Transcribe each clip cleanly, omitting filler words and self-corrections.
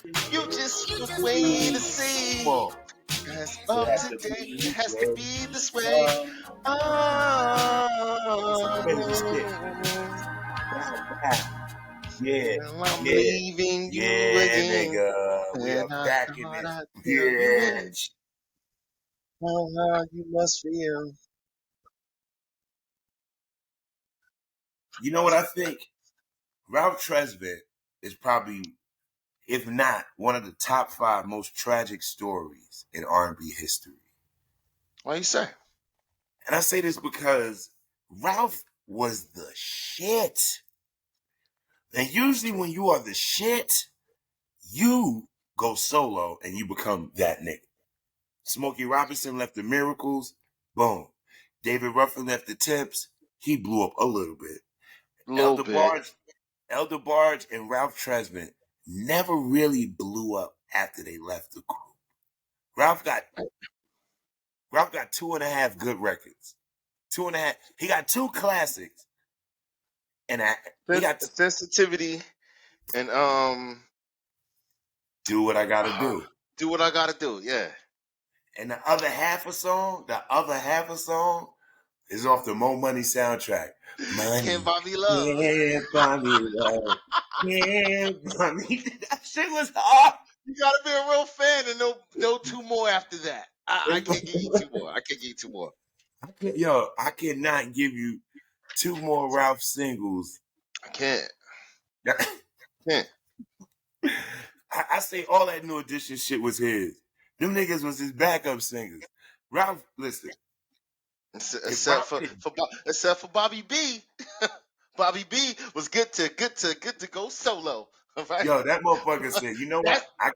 You just wait to see. Come on. As It of has to today, be it this has to way. be this way. Oh, Crazy shit. Yeah, I'm yeah, leaving you yeah, again. nigga. We are And I back in thought this I'd fill you in. bitch. Oh, how you must feel. You know what I think? Ralph Tresvant is probably, if not, one of the top 5 most tragic stories in R&B history. What you say? And I say this because Ralph was the shit. And usually when you are the shit, you go solo and you become that nigga. Smokey Robinson left the Miracles, boom. David Ruffin left the Temps, he blew up a little bit. Elder Barge and Ralph Tresvant never really blew up after they left the group. Ralph got 2.5 good records. 2.5. He got 2 classics. And he got Sensitivity and Do What I Gotta Do. Do What I Gotta Do, yeah. And the other half a song is off the Mo Money soundtrack. Money. Can't Buy Me Love. Can't buy me love. Can't buy me. That shit was hard. You gotta be a real fan and know 2 more after that. I can't give you 2 more. I cannot give you 2 more Ralph singles. I can't. I say all that New Edition shit was his. Them niggas was his backup singers. Ralph, listen. Except for Bobby B. Bobby B was good to go solo. Right? Yo, that motherfucker said, you know what? I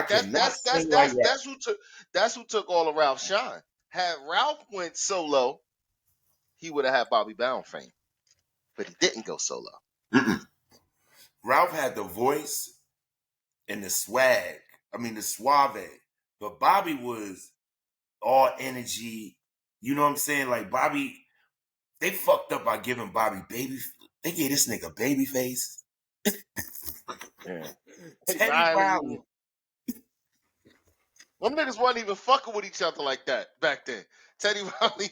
cannot sing like that. That's who took all of Ralph's shine. Had Ralph went solo, he would have had Bobby Brown fame. But he didn't go solo. Ralph had the voice and the swag. I mean, the suave. But Bobby was all energy. You know what I'm saying? Like Bobby, they fucked up by giving Bobby baby. They gave this nigga baby face. Yeah. Teddy Riley. Riley. Them niggas wasn't even fucking with each other like that back then. Teddy Riley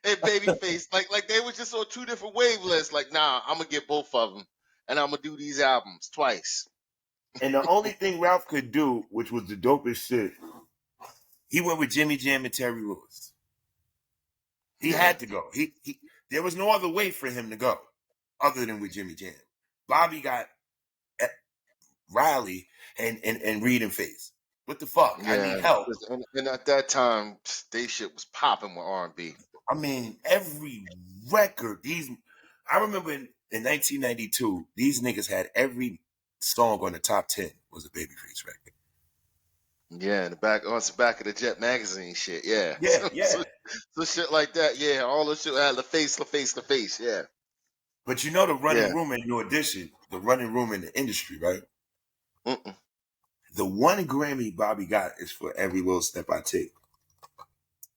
and Babyface, like they were just on 2 different wavelengths. Like, nah, I'm gonna get both of them, and I'm gonna do these albums twice. And the only thing Ralph could do, which was the dopest shit, he went with Jimmy Jam and Terry Lewis. He had to go. He there was no other way for him to go other than with Jimmy Jam. Bobby got Riley and Reed and Face. What the fuck? Yeah, I need help. And at that time, they shit was popping with R&B. I mean, every record, I remember in 1992, these niggas had every song on the top 10 was a Babyface record. Yeah, on the back of the Jet magazine shit, yeah. Yeah. So shit like that, yeah. All the shit had the face, yeah. But you know the running room in New Edition, the running room in the industry, right? The 1 Grammy Bobby got is for Every Little Step I Take.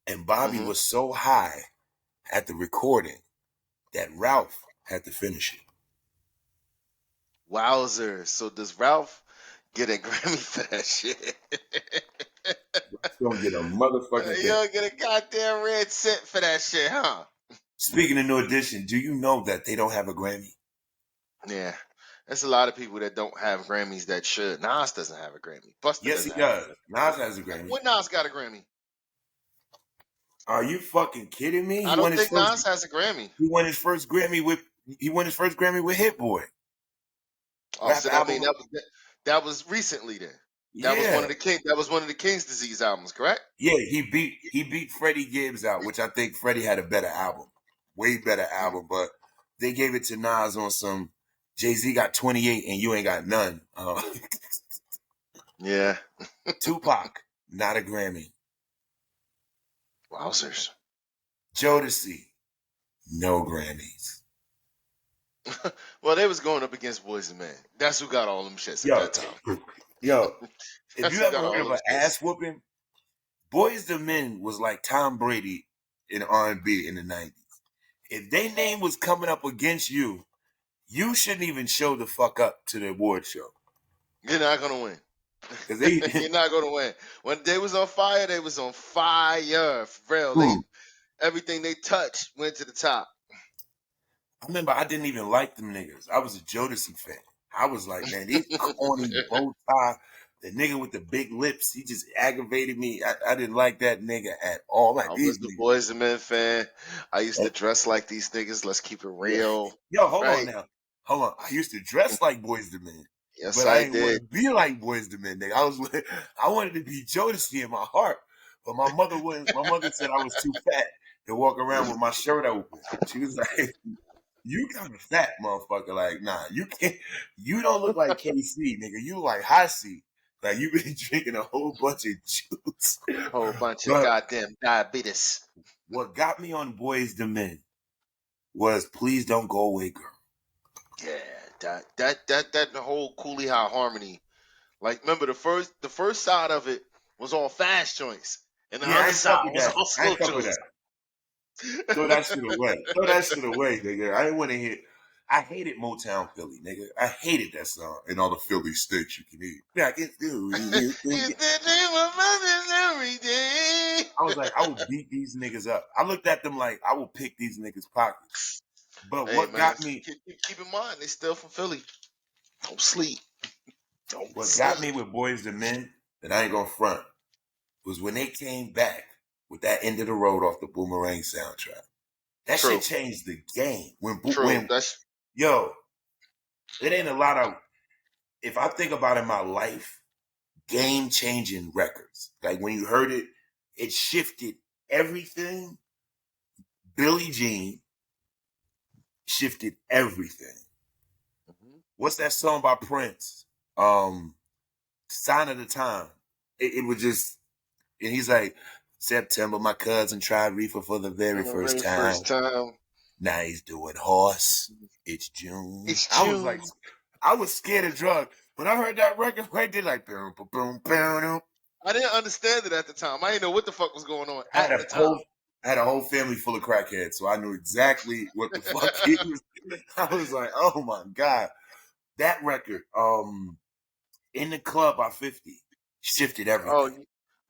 And Bobby was so high at the recording that Ralph had to finish it. Wowzers. So does Ralph get a Grammy for that shit? Ralph's gonna get a motherfucking You don't get a goddamn red cent for that shit, huh? Speaking of New Edition, do you know that they don't have a Grammy? Yeah. There's a lot of people that don't have Grammys that should. Nas doesn't have a Grammy. Busta Yes, he doesn't have does. Nas has a Grammy. When Nas got a Grammy? Are you fucking kidding me? I don't think Nas has a Grammy. He won his first Grammy with Hit Boy. Oh, so I mean that was recently then. That was one of the King's Disease albums, correct? Yeah, he beat Freddie Gibbs out, which I think Freddie had a better album. Way better album, but they gave it to Nas on some Jay-Z got 28 and you ain't got none. Yeah. Tupac, not a Grammy. Wowzers. Jodeci, no Grammys. Well, they was going up against Boys and Men. That's who got all them shits at that time. Yo, if you ever heard of an ass whooping, Boys to Men was like Tom Brady in R&B in the 90s. If their name was coming up against you, you shouldn't even show the fuck up to the award show. You're not gonna win. Cause they You're not gonna win. When they was on fire, they was on fire. For real. They everything they touched went to the top. I remember I didn't even like them niggas. I was a Jodeci fan. I was like, man, these corny bow tie, the nigga with the big lips, he just aggravated me. I didn't like that nigga at all. Like I these was the niggas. Boys and Men fan. I used to dress like these niggas. Let's keep it Yeah. real. Yo, hold on Right? now. Hold on. I used to dress like Boys II Men. Yes, But I I didn't want did. to be like Boys II Men, nigga. I wanted to be Jodeci in my heart. But my mother wouldn't. My mother said I was too fat to walk around with my shirt open. She was like, "You kind of fat, motherfucker. Like, nah, you can't. You don't look like KC, nigga. You look like High C. Like you been drinking a whole bunch of juice." Whole bunch of But goddamn diabetes. what got me on Boys II Men was "Please Don't Go Away, Girl." Yeah, that whole Coolie High harmony. Like, remember the first side of it was all fast joints, and the Yeah, I other ain't fuck side with was that. all I slow ain't fuck with joints. that. Throw that shit away. Throw that shit away, nigga. I didn't want to hear. I hated Motown Philly, nigga. I hated that song and all the Philly steaks you can eat. Yeah, I can do it. You did my mother's every day. I was like, I will beat these niggas up. I looked at them like I will pick these niggas' pockets. But Hey what man, got me? keep in mind they still from Philly. Don't sleep. Don't What got me sleep. with Boys II Men that I ain't gonna front was when they came back with that End of the Road off the Boomerang soundtrack. That True. shit changed the game. True. That's Yo, it ain't a lot of. If I think about in my life, game-changing records. Like when you heard it, it shifted everything. Billie Jean shifted everything. What's that song by Prince? Sign of the Time. It was just, and he's like, September, my cousin tried reefer for the very first time. Now he's doing horse. It's June. It's I was June. like, I was scared of drugs. When I heard that record, right there, like, boom, boom, boom, boom. I didn't understand it at the time. I didn't know what the fuck was going on I at the time. had a whole family full of crackheads, so I knew exactly what the fuck he was. I was like, oh my God. That record, In the Club by 50, shifted everything. Oh,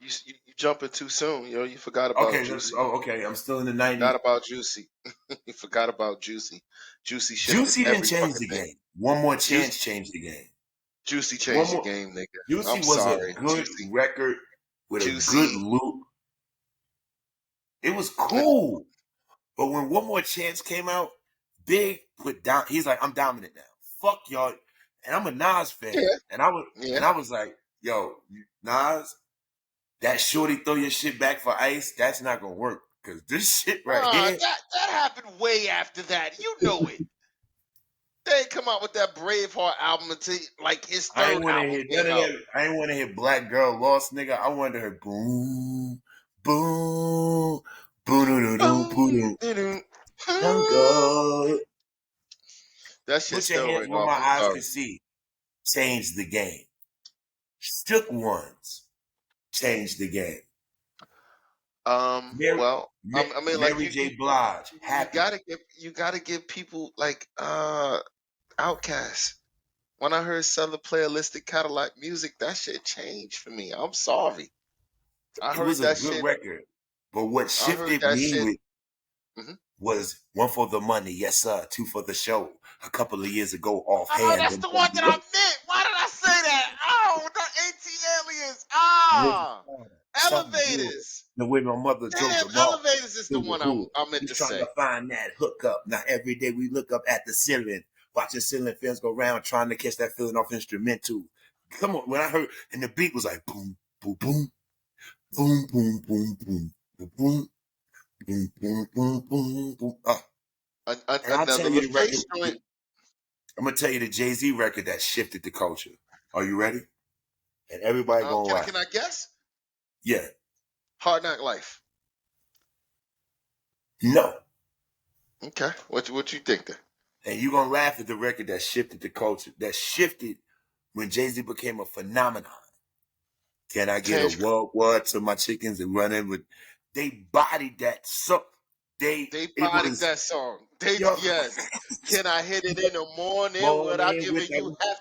you jumping too soon, yo. You forgot about Juicy. Okay. I'm still in the 90s. Forgot about Juicy. You forgot about Juicy. Juicy shifted Juicy didn't every change fucking the thing. game. One More Chance changed the game. Juicy changed the game, nigga. Juicy I'm was sorry. a good Juicy. record with Juicy. a good loop. It was cool. But when One More Chance came out, Big put down. He's like, I'm dominant now. Fuck y'all. And I'm a Nas fan. Yeah. And I was like, yo, Nas, that shorty throw your shit back for ice, that's not gonna work. Cause this shit right here. That happened way after that. You know it. They come out with that Braveheart album until like his I ain't third wanna album hear came none of out. that. I ain't wanna hear Black Girl Lost, nigga. I wanted to hear boom, boom, boom, boom, boom, boom, boom. Go. That shit Put your still hands ring where off. my I'm eyes sorry. can see. Changed the game. Shook Ones changed the game. Well, I mean, like Mary J. Blige, Happy. you gotta give people like Outkast. When I heard Southern Playalistic Cadillac music, that shit changed for me. I'm sorry. I It heard was a that good shit. record. But what I heard shifted that me shit. with was one for the money, yes sir, two for the show. A couple of years ago, Oh, offhand. that's the one that I meant. Why did I say that? Oh, the AT aliens. Ah, Elevators. The way my mother drove Damn, the mall. Elevators is the one I meant to Just trying say. to find that hookup. Now every day we look up at the ceiling, watching ceiling fans go round, trying to catch that feeling off instrumental. Come on, when I heard, and the beat was like boom, boom, boom, boom, boom, boom, boom, boom, boom, boom, boom, boom, boom, boom. And I'll Another tell you the record. face joint. I'm gonna tell you the Jay-Z record that shifted the culture. Are you ready? And everybody gonna laugh. Can I guess? Yeah. Hard Knock Life. No. Okay. What you think then? And you're gonna laugh at the record that shifted the culture. That shifted when Jay-Z became a phenomenon. Can I get a what to my chickens and run in with? They bodied that song. They bodied that song. Yes. Can I hit it in the morning without giving you half?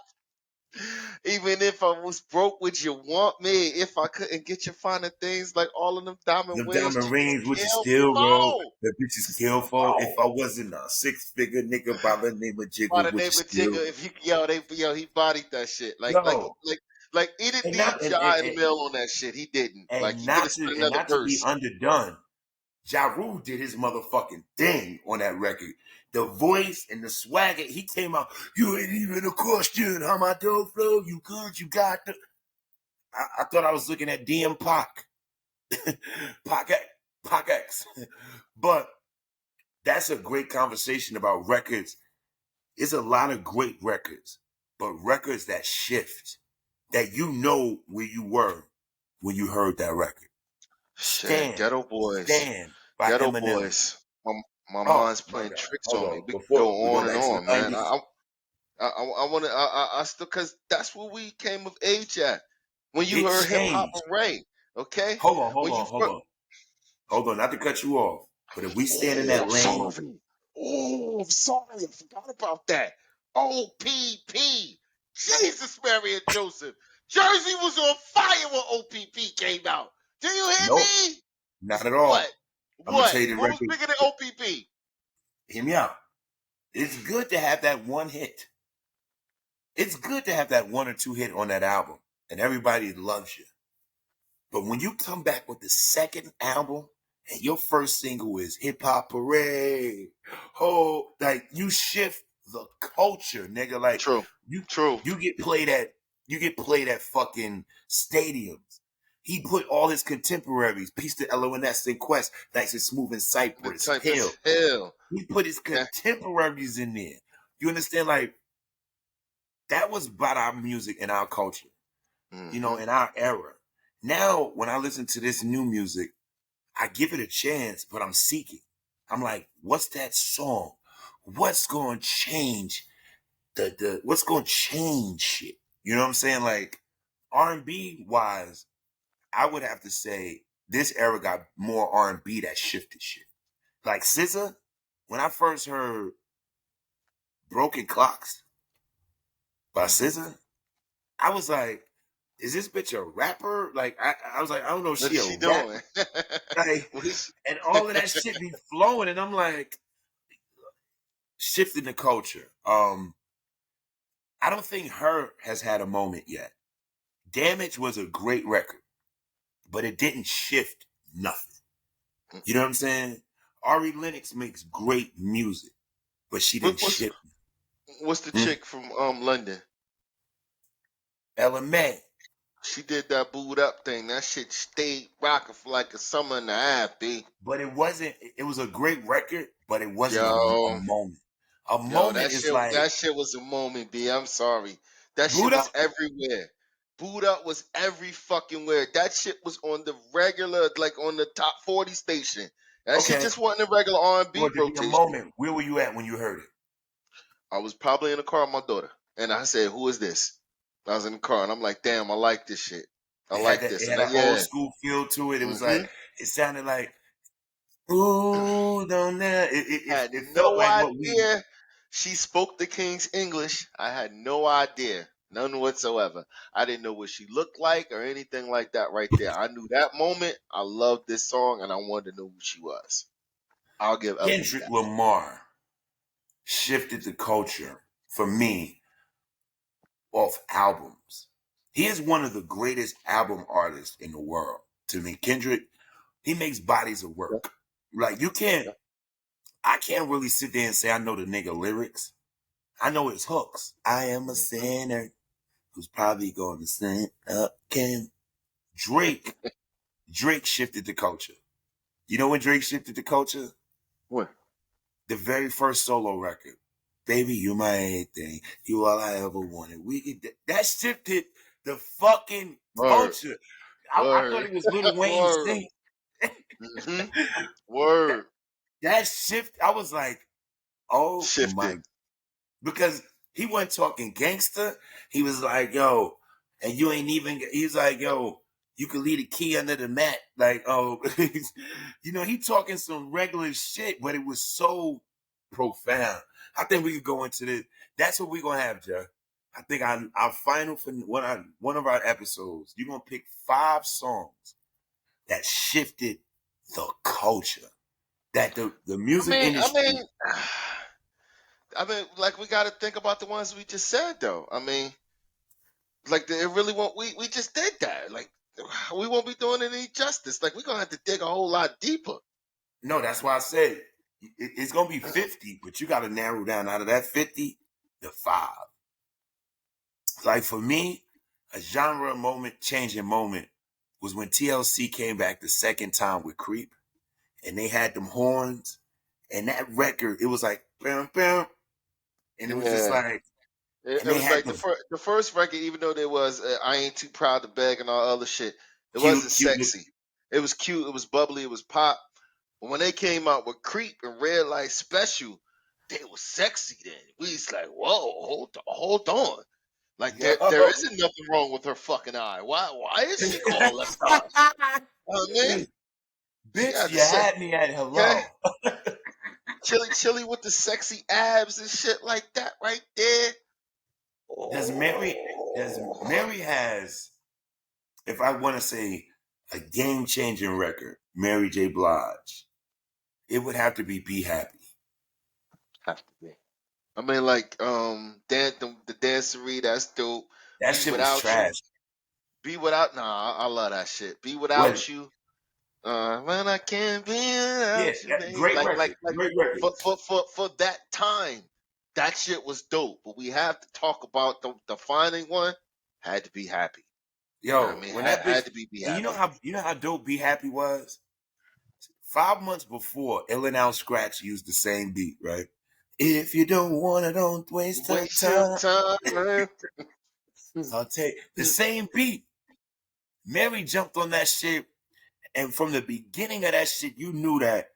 Even if I was broke, would you want me? If I couldn't get you finer things like all of them diamond The rings, diamond chicks rings, which is kill still roll. for. The bitches kill for. If I wasn't a 6-figure nigga by the name of By Jigga, the which name is of still Jigga, if he bodied that shit. yo. Like he didn't And need not Ja in the mail on that shit. He didn't. Like he could have spent and another not to be verse. underdone. Ja Rule did his motherfucking thing on that record. The voice and the swagger, he came out, you ain't even a question how my dope flow, you good, you got the... I thought I was looking at DM Pac. Pac X. But that's a great conversation about records. It's a lot of great records, but records that shift, that you know where you were when you heard that record. Shit, Stand by Ghetto Eminem. Boys. My Oh mind's my playing God. tricks Hold on me. on. We could Before we go go on and back to the on, man. 90s. I want to. I still because that's where we came of age at. When you It heard hip hop changed. array, okay? Hold on, hold When you on, hold on. Hold on, not to cut you off. But if we stand in that lane, sorry. Oh, I'm sorry. I forgot about that. OPP. Jesus, Mary and Joseph. Jersey was on fire when OPP came out. Do you hear nope, me? not at What? all. I'm gonna What? tell you the What was record. bigger than OPP? Hear me out. It's good to have that one hit. It's good to have that one or two hit on that album, and everybody loves you. But when you come back with the second album and your first single is Hip Hop Parade, oh, like you shift the culture, nigga. Like True. you True. you get played at fucking stadiums. He put all his contemporaries, Peace to LONS and Quest, Nice and Smooth and The Cypress type Hill. is hell. He put his Yeah. contemporaries in there. You understand? Like that was about our music and our culture, Mm-hmm. in our era. Now, when I listen to this new music, I give it a chance, but I'm seeking. I'm like, what's that song? What's going to change what's going to change shit? You know what I'm saying? Like R&B wise, I would have to say this era got more R&B that shifted shit. Like SZA, when I first heard Broken Clocks by Mm-hmm. SZA, I was like, is this bitch a rapper? Like, I was like, I don't know if What she is a she doing? rapper. Like, What is and all of that shit be flowing, and I'm like, shifting the culture. I don't think Her has had a moment yet. Damage was a great record, but it didn't shift nothing. You know what I'm saying? Ari Lennox makes great music, but she didn't what's shift. what's the Hmm? chick from London? LMA, She did that booed up thing. That shit stayed rocking for like a summer and a half, B. but it wasn't. It was a great record, but it wasn't a Yo, moment. A yo, moment is like that shit was a moment, B. I'm sorry. That shit Buddha. was everywhere. Boot up was every fucking where. That shit was on the regular, like on the top 40 station. That shit Okay, just wasn't a regular R&B for it to be a rotation. moment, where were you at when you heard it? I was probably in the car with my daughter, and I said, "Who is this?" I was in the car, and I'm like, "Damn, I like this shit. I like It this." had And then, an old yeah, school feel to it. It was mm-hmm. like it sounded like ooh, don't know. Had It felt no like what we idea she spoke the king's English. I had no idea, none whatsoever. I didn't know what she looked like or anything like that. Right there, I knew that moment. I loved this song, and I wanted to know who she was. I'll give LB Kendrick that. Lamar shifted the culture for me off albums. He is one of the greatest album artists in the world to me. Kendrick, he makes bodies of Yeah, work. Like yeah. I can't really sit there and say I know the nigga lyrics. I know his hooks. I am a Mm-hmm. sinner who's probably going to sin again. Drake, Drake shifted the culture. You know when Drake shifted the culture? What? The very first solo record. Baby, you my everything. You all I ever wanted. That shifted the fucking Word, culture. I thought word, it was Lil Wayne word. singing. Mm-hmm. Word. That shift, I was like, oh Shifted. my, because he wasn't talking gangster. He was like, yo, and you ain't even, he's like, yo, you could leave a key under the mat. Like, oh, he talking some regular shit, but it was so profound. I think we could go into this. That's what we're going to have, Joe. I think our final for one of our episodes, you're gonna pick 5 songs that shifted the culture, that the music industry. I mean, like we got to think about the ones we just said, though. I mean, like it really won't. We just did that. Like we won't be doing it any justice. Like we're gonna have to dig a whole lot deeper. No, that's why I said it's gonna be 50, but you got to narrow down out of that 50 the 5. Like for me, a genre changing moment was when TLC came back the second time with Creep, and they had them horns, and that record, it was like bam bam, and it was just like, it was like the first record, even though there was I Ain't Too Proud to Beg and all other shit, it wasn't sexy. It was cute, it was bubbly, it was pop. But when they came out with Creep and Red Light Special, they was sexy then. We was like, whoa, hold on. Like there isn't nothing wrong with her fucking eye. Why is she called Left Eye? Man. Bitch, you had me at hello. Chili with the sexy abs and shit like that right there. Mary has, if I want to say a game-changing record, Mary J. Blige, it would have to be Happy. Have to be. I mean, like, the dancery, that's dope. That shit was trash. Be Without, I love that shit. Be Without You. When I can't be without you, baby. Great record. Great record. For that time, that shit was dope. But we have to talk about the defining one. Had to be Happy. Yo, you know what I mean? When that bitch, had to be Happy. You know how dope Be Happy was? 5 months before, Ill & Scratch used the same beat, right? If you don't wanna, don't waste your time. I'll take the same beat. Mary jumped on that shit, and from the beginning of that shit, you knew that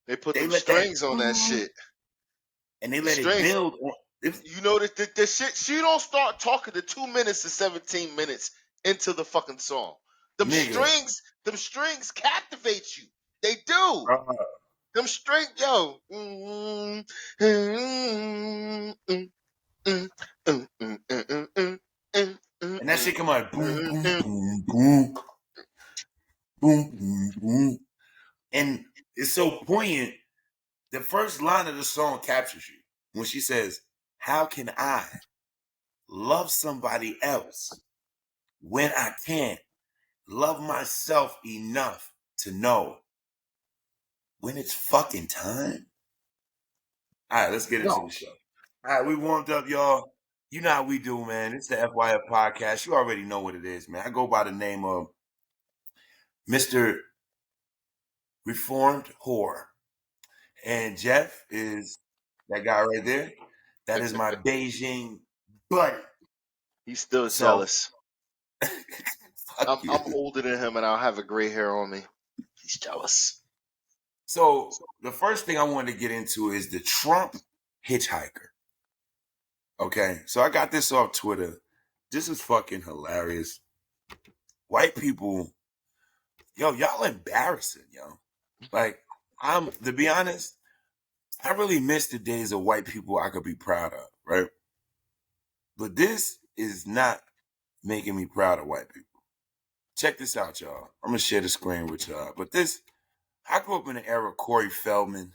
they put them strings on that shit, and they let it build. You know that the shit. She don't start talking to 2 minutes to 17 minutes into the fucking song. Them strings captivate you. They do. Them strings, yo. And that shit come out boom, boom, boom, boom, boom, boom, boom. And it's so poignant. The first line of the song captures you when she says, "How can I love somebody else when I can't love myself enough to know when it's fucking time?" All right, let's get into the show. All right, we warmed up, y'all. You know how we do, man. It's the F.Y.F podcast. You already know what it is, man. I go by the name of Mr. Reformed Whore. And Jeff is that guy right there. That is my Beijing buddy. He's still jealous. I'm older than him and I'll have a gray hair on me. He's jealous. So the first thing I wanted to get into is the Trump hitchhiker. Okay, so I got this off Twitter. This is fucking hilarious. White people, yo, y'all embarrassing, yo. Like, to be honest, I really miss the days of white people I could be proud of, right? But this is not making me proud of white people. Check this out, y'all. I'm going to share the screen with y'all. But I grew up in the era of Corey Feldman.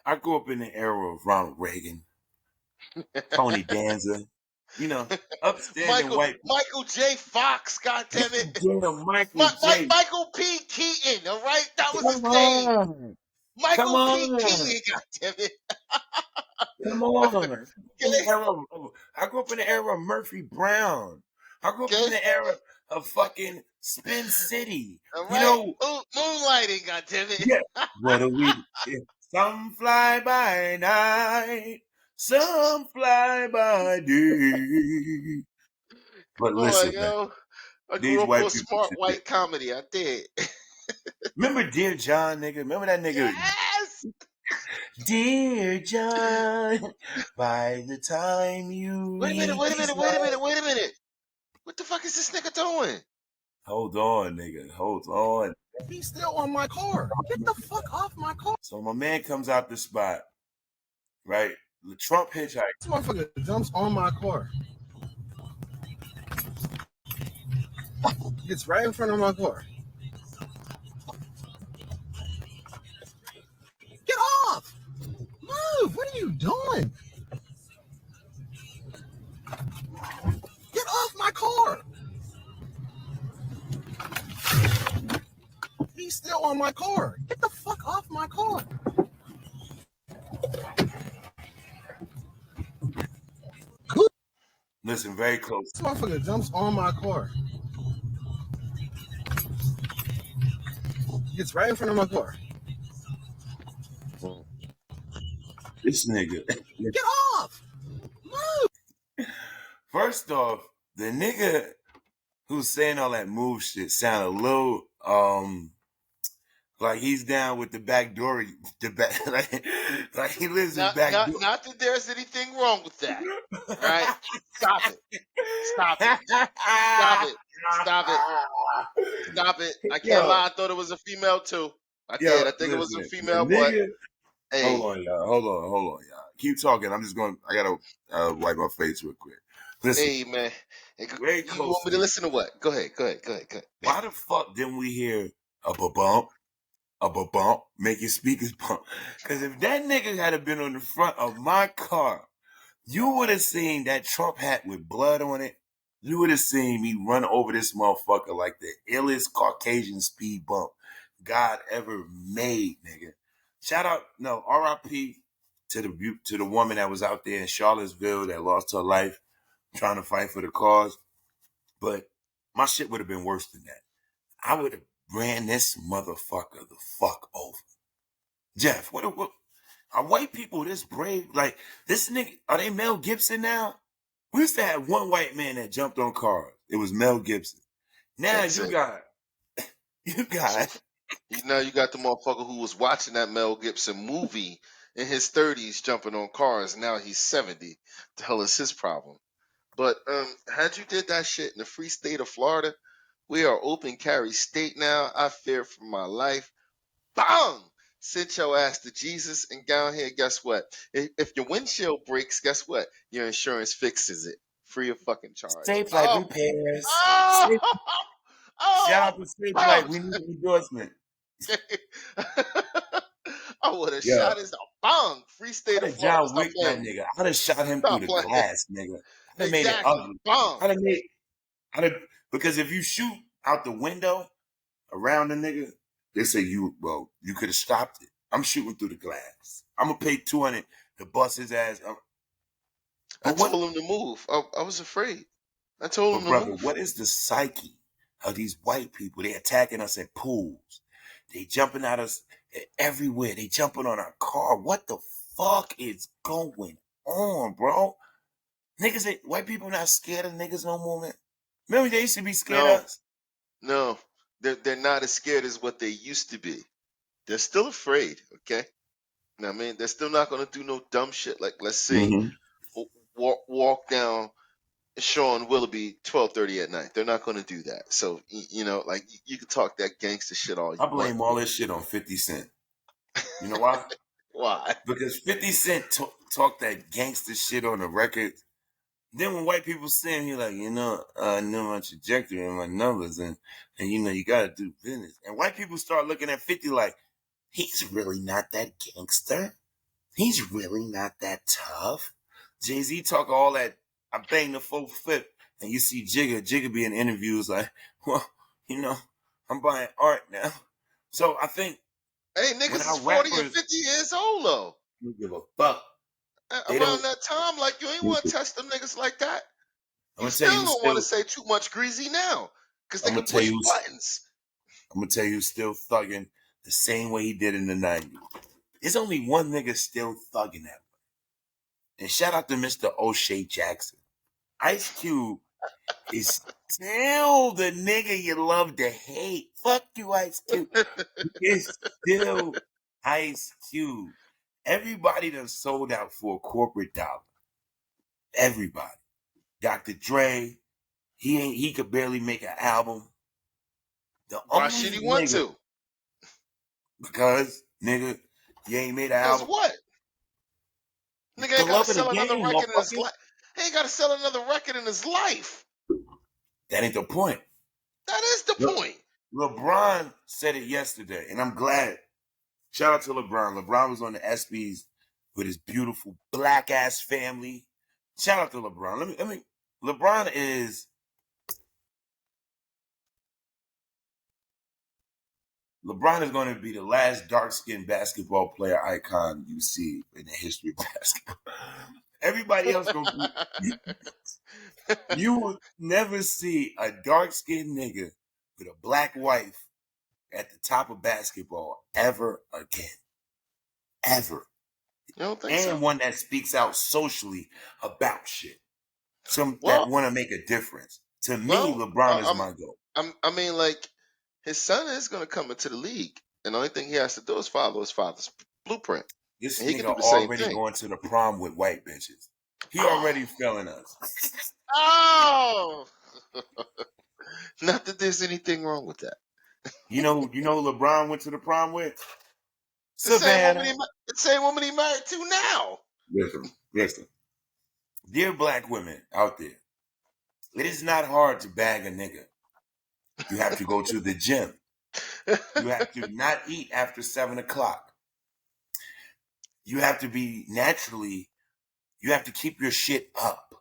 I grew up in the era of Ronald Reagan, Tony Danza, you know, upstanding white. Michael J. Fox, goddammit. Michael P. Keaton, all right? That was his name. Michael P. Keaton, goddammit. Come on. I grew up in the era of Murphy Brown. I grew up in the era of fucking Spin City. All right. You know, moonlighting, goddammit. Yeah. What do we? Some fly by night, some fly by day. But listen, man, I grew up on smart white comedy. I did. Remember Dear John, nigga? Remember that nigga? Yes. Dear John, by the time you Wait a minute. What the fuck is this nigga doing? Hold on, nigga. Hold on. He's still on my car. Get the fuck off my car. So my man comes out the spot, right? The Trump hitchhiker. This motherfucker jumps on my car. Gets right in front of my car. Get off! Move! What are you doing? Get off my car! He's still on my car. Get the fuck off my car. Listen very close. This motherfucker jumps on my car. Gets right in front of my car. This nigga. Get off! Move! First off, the nigga who's saying all that move shit sound a little like he's down with the back door, like he lives in back door. Not that there's anything wrong with that. Right? Stop it. Stop it. Stop it. Stop it. Stop it. I can't lie. I thought it was a female too. I did. I think it was a female, but hey. Hold on, y'all. Keep talking. I gotta wipe my face real quick. Listen, hey man. Very you want me to listen to what? Go ahead. Why the fuck didn't we hear a ba-bump, make your speakers bump? Because if that nigga had been on the front of my car, you would have seen that Trump hat with blood on it. You would have seen me run over this motherfucker like the illest Caucasian speed bump God ever made, nigga. Shout out, no, R.I.P. to the woman that was out there in Charlottesville that lost her life trying to fight for the cause. But my shit would have been worse than that. I would have ran this motherfucker the fuck over. Jeff, what are white people this brave? Like, this nigga, are they Mel Gibson now? We used to have one white man that jumped on cars. It was Mel Gibson. Now you got you got the motherfucker who was watching that Mel Gibson movie in his 30s jumping on cars. Now he's 70. The hell is his problem? But had you did that shit in the free state of Florida, we are open carry state now. I fear for my life. Bang! Send your ass to Jesus, and down here, guess what? If your windshield breaks, guess what? Your insurance fixes it, free of fucking charge. Safe Flight repairs. Shout out to Safe Flight. We need an endorsement. I would have shot his bong. Free state of Florida. John Wick, that nigga. I'd have shot him through the glass, nigga. I'd have made it ugly. I'd have because if you shoot out the window around the nigga, they say you could have stopped it. I'm shooting through the glass. I'm gonna pay $200 to bust his ass. I told him to move. I was afraid. I told him to move. What is the psyche of these white people? They attacking us at pools. They jumping at us everywhere. They jumping on our car. What the fuck is going on, bro? White people not scared of niggas no more, man. Remember they used to be scared of us? No, they're not as scared as what they used to be. They're still afraid, okay? I mean, they're still not going to do no dumb shit. Like, let's say, walk down Sean Willoughby 12:30 at night. They're not going to do that. So, like, you can talk that gangster shit all you want. I blame all this shit on 50 Cent. You know why? Why? Because 50 Cent talk that gangster shit on the record. Then when white people see him, he's like, I know my trajectory and my numbers, and you got to do business. And white people start looking at 50 like, he's really not that gangster. He's really not that tough. Jay-Z talk all that, I bang the 4-5, and you see Jigga be in interviews like, well, I'm buying art now. So I think, hey, niggas is 40 and 50 years old, though. You give a fuck. Around that time, like, you ain't want to test them niggas like that. You still don't want to say too much greasy now, because they can push buttons. I'm going to tell you, still thugging the same way he did in the 90s. There's only one nigga still thugging that way. And shout out to Mr. O'Shea Jackson. Ice Cube is still the nigga you love to hate. Fuck you, Ice Cube. It's still Ice Cube. Everybody done sold out for a corporate dollar. Everybody. Dr. Dre, he could barely make an album. Why should he want to? Because, nigga, you ain't made an album. What? Nigga ain't got to sell another record in his life. He ain't got to sell another record in his life. That ain't the point. That is point. LeBron said it yesterday, and I'm glad. Shout out to LeBron. LeBron was on the ESPYs with his beautiful black ass family. Shout out to LeBron. LeBron is going to be the last dark-skinned basketball player icon you see in the history of basketball. Everybody else gonna be. You will never see a dark-skinned nigga with a black wife at the top of basketball ever again. Ever. You don't think And so? one that speaks out socially about shit. Some Well, that want to make a difference. To me, well, LeBron is my goal. I mean, like, his son is going to come into the league, and the only thing he has to do is follow his father's blueprint. This And he can nigga do the same already thing. going to the prom with white bitches. He already failing us. Oh! Not that there's anything wrong with that. You know who LeBron went to the prom with? The Savannah. same woman he married to now. Listen. Dear black women out there, it is not hard to bag a nigga. You have to go to the gym. You have to not eat after 7 o'clock. You have to be naturally, you have to keep your shit up.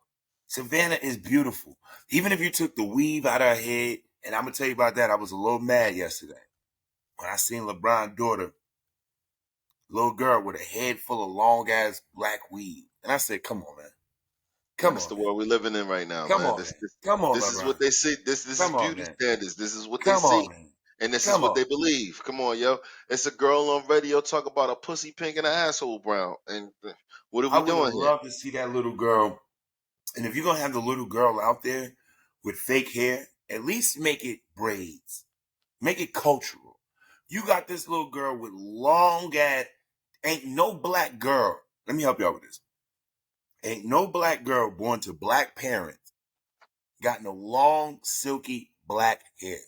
Savannah is beautiful. Even if you took the weave out of her head, and I'm going to tell you about that, I was a little mad yesterday when I seen LeBron's daughter, little girl with a head full of long-ass black weave. And I said, come on, man. That's the world we're living in right now, man. This is what they say. This is beauty standards. This is what they see. And this is what they believe. Come on, yo. It's a girl on radio talk about a pussy pink and an asshole brown. And what are we doing here? I would love to see that little girl. And if you're going to have the little girl out there with fake hair, at least make it braids. Make it cultural. You got this little girl with long ass, ain't no black girl. Let me help y'all with this. Ain't no black girl born to black parents got no long, silky black hair.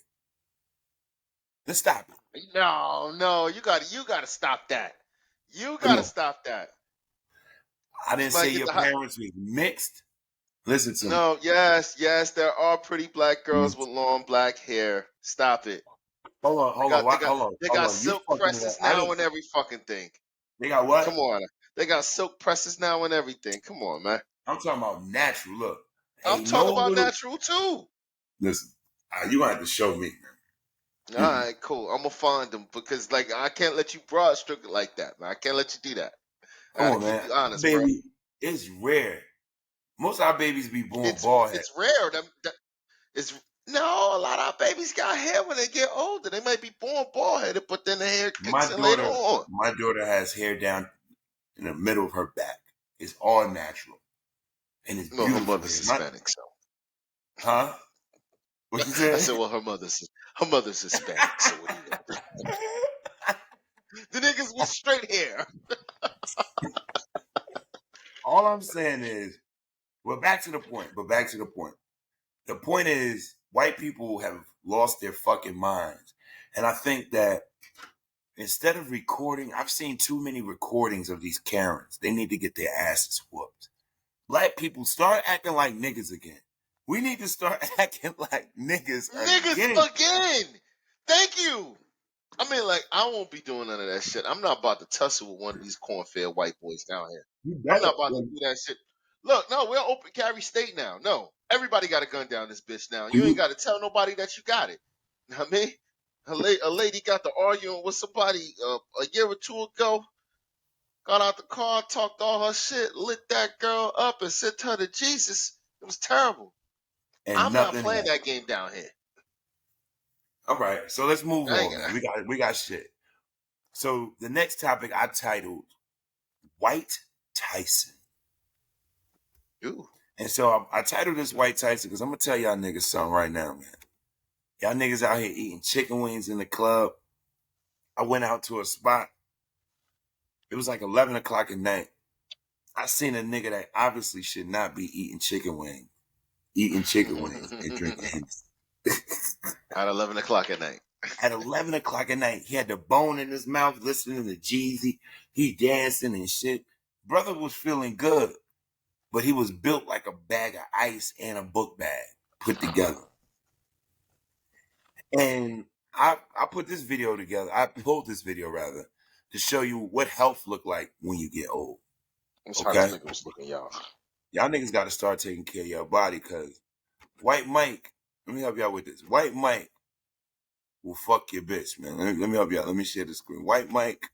Let's stop it. No, you gotta stop that. You gotta stop that. I didn't say your parents was mixed. Listen to me. No, yes, there are pretty black girls with long black hair. Stop it. Hold on. They got silk presses now and every fucking thing. They got what? Come on. They got silk presses now and everything. Come on, man. I'm talking about natural. Look. I'm talking about natural too. Listen, you gonna have to show me. All right, cool. I'm gonna find them because, like, I can't let you broad stroke it like that, man. I can't let you do that. Come on, man. Honest, baby, bro. It's rare. Most of our babies be born bald head. It's rare. No, a lot of our babies got hair when they get older. They might be born bald headed, but then the hair kicks in later on. My daughter has hair down in the middle of her back. It's all natural, and it's beautiful. Her mother's Hispanic, so. Huh? What you said? I said, well, her mother's Hispanic, so what do you The niggas with straight hair. All I'm saying is, back to the point. The point is, white people have lost their fucking minds. And I think that instead of recording, I've seen too many recordings of these Karens. They need to get their asses whooped. Black people, start acting like niggas again. We need to start acting like niggas again. Thank you. I mean, like, I won't be doing none of that shit. I'm not about to tussle with one of these corn-fed white boys down here. I'm not about to do that shit. Look, no, we're open carry state now. No, everybody got a gun down this bitch now. You ain't got to tell nobody that you got it. You know what I mean? A lady got to arguing with somebody a year or two ago. Got out the car, talked all her shit, lit that girl up, and sent her to Jesus. It was terrible. And I'm not playing that game down here. All right, so let's move on, man. We got shit. So the next topic I titled White Tyson. Ooh. And so I titled this White Tyson because I'm gonna tell y'all niggas something right now, man. Y'all niggas out here eating chicken wings in the club. I went out to a spot. It was like 11 o'clock at night. I seen a nigga that obviously should not be eating chicken wings and drinking. At 11 o'clock at night. At 11 o'clock at night, he had the bone in his mouth listening to Jeezy. He dancing and shit. Brother was feeling good, but he was built like a bag of ice and a book bag put together. And I put this video together. I pulled this video rather to show you what health look like when you get old. That's how this nigga was looking, y'all. Y'all niggas got to start taking care of your body, because White Mike, let me help y'all with this. White Mike will fuck your bitch, man. Let me help y'all. Let me share the screen. White Mike,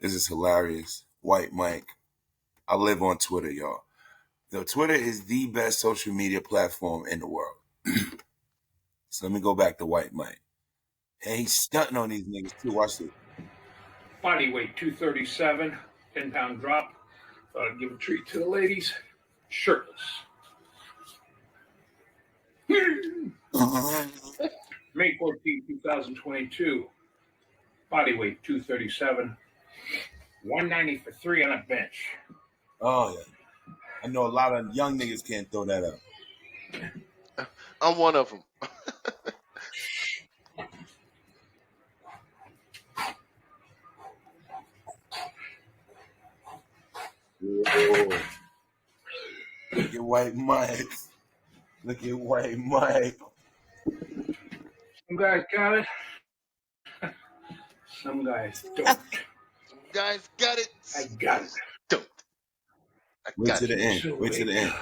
this is hilarious. White Mike. I live on Twitter, y'all. Twitter is the best social media platform in the world. So let me go back to White Mike. And he's stunting on these niggas too. Watch this. Body weight 237, 10-pound drop. Thought I'd give a treat to the ladies. Shirtless. May 14, 2022. Body weight 237. 190 for 3 on a bench. Oh, yeah. I know a lot of young niggas can't throw that up. I'm one of them. Whoa. Look at White Mike. Look at White Mike. Some guys got it. Some guys don't. Some guys got it. I got it. Don't. I Wait got to the it. end. So Wait to the end.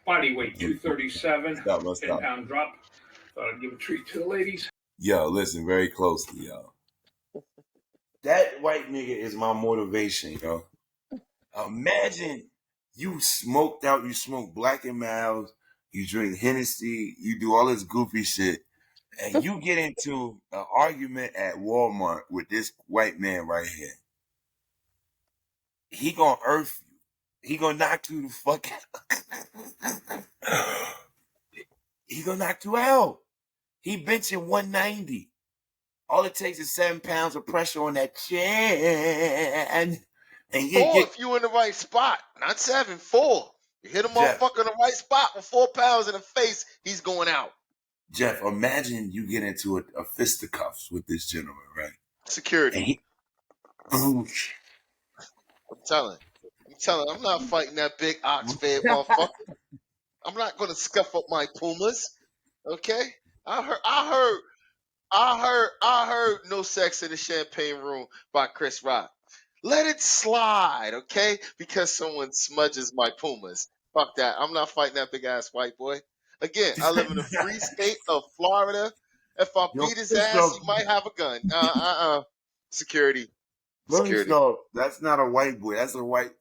Body weight 237. Stop, let's stop. 10-pound drop. Thought I'd give a treat to the ladies. Yo, listen very closely, yo. That white nigga is my motivation, yo. Imagine you smoked out, you smoke Black and Milds, you drink Hennessy, you do all this goofy shit, and you get into an argument at Walmart with this white man right here. He gonna earth you. He gonna knock you the fuck out. He gonna knock you out. He benching 190. All it takes is 7 pounds of pressure on that chin. And if you in the right spot, not 7, 4. You hit a motherfucker in the right spot with 4 pounds in the face, he's going out. Jeff, imagine you get into a fisticuffs with this gentleman, right? Security. And I'm telling, I'm not fighting that big ox-fed motherfucker. I'm not gonna scuff up my Pumas. Okay? I heard No Sex in the Champagne Room by Chris Rock. Let it slide, okay? Because someone smudges my Pumas. Fuck that. I'm not fighting that big ass white boy. Again, I live in the free state of Florida. If I beat his ass, he might have a gun. Security. Security. No, that's not a white boy. That's a white.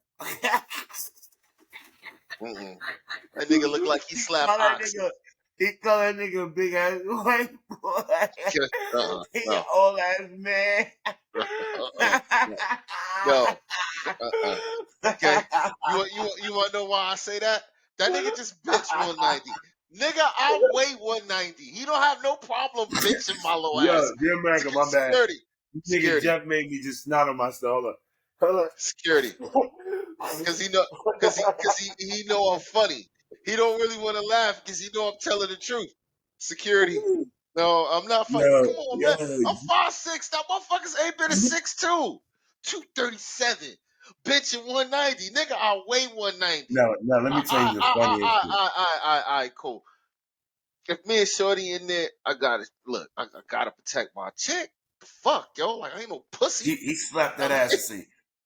That nigga look like he slapped ox. He call that nigga a big ass white boy. He an old ass man. No. Okay. You want to know why I say that? That nigga just bench 190. Nigga, I weigh 190. He don't have no problem benching my little ass. Yo, America, my bad. Nigga, Jeff made me just snot on myself. Hold up. Security. Because he know I'm funny. He don't really want to laugh because he know I'm telling the truth. Security. No, I'm not fighting. Come on, man. I'm 5'6". That motherfucker's ain't been a 6'2". 237. Benching 190. Nigga, I weigh 190. No, let me tell you the funniest thing. All right, cool. If me and Shorty in there, I gotta protect my chick. The fuck, yo? Like, I ain't no pussy. He slapped that ass.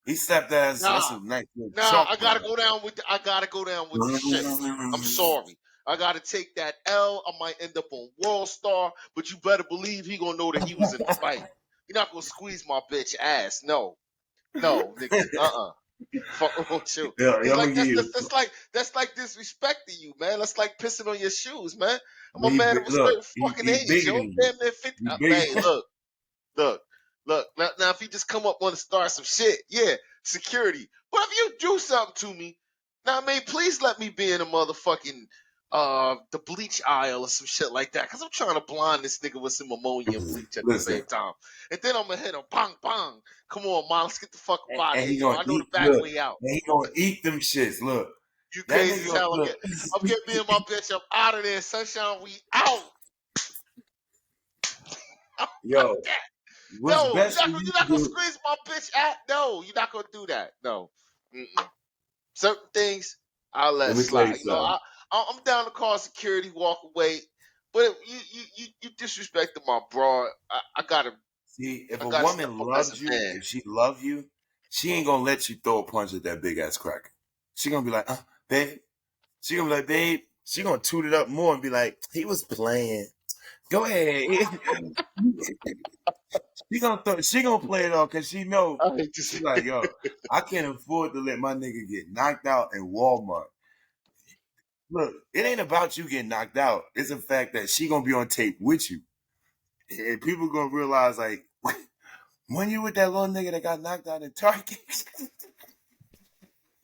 He slapped that ass. That's a nice I gotta go down with the shit. I'm sorry. I gotta take that L. I might end up on World Star, but you better believe he gonna know that he was in the fight. You're not gonna squeeze my bitch ass. No, nigga. Fuck with you. That's like disrespecting you, man. That's like pissing on your shoes, man. I'm a man of a certain fucking age, yo. Damn near 50. Hey, look. Now if you just come up want to start some shit, yeah, security. But if you do something to me, now I mean, please let me be in a motherfucking the bleach aisle or some shit like that, cause I'm trying to blind this nigga with some ammonia and bleach at the same time. And then I'm gonna hit him, bang bang. Come on, man, let's get the fuck up out of here. I know the back way out. And he gonna eat them shits. Look, you crazy as hell. I'm getting me and my bitch up out of there. Sunshine, we out. Yo. No, you're not gonna squeeze my bitch out. No, you're not gonna do that. No. Certain things I'll let slide. You know, I'm down to call security, walk away. But you disrespected my bro. I gotta See, if I a gotta step woman up as a loves you, man. if she loves you, she ain't gonna let you throw a punch at that big ass cracker. She gonna be like, babe. She gonna be like, babe. She gonna toot it up more and be like, he was playing. Go ahead. She gonna play it off because she know. I hate to She's say like, yo, I can't afford to let my nigga get knocked out in Walmart. Look, it ain't about you getting knocked out. It's the fact that she gonna be on tape with you. And people gonna realize, like, when you with that little nigga that got knocked out in Target.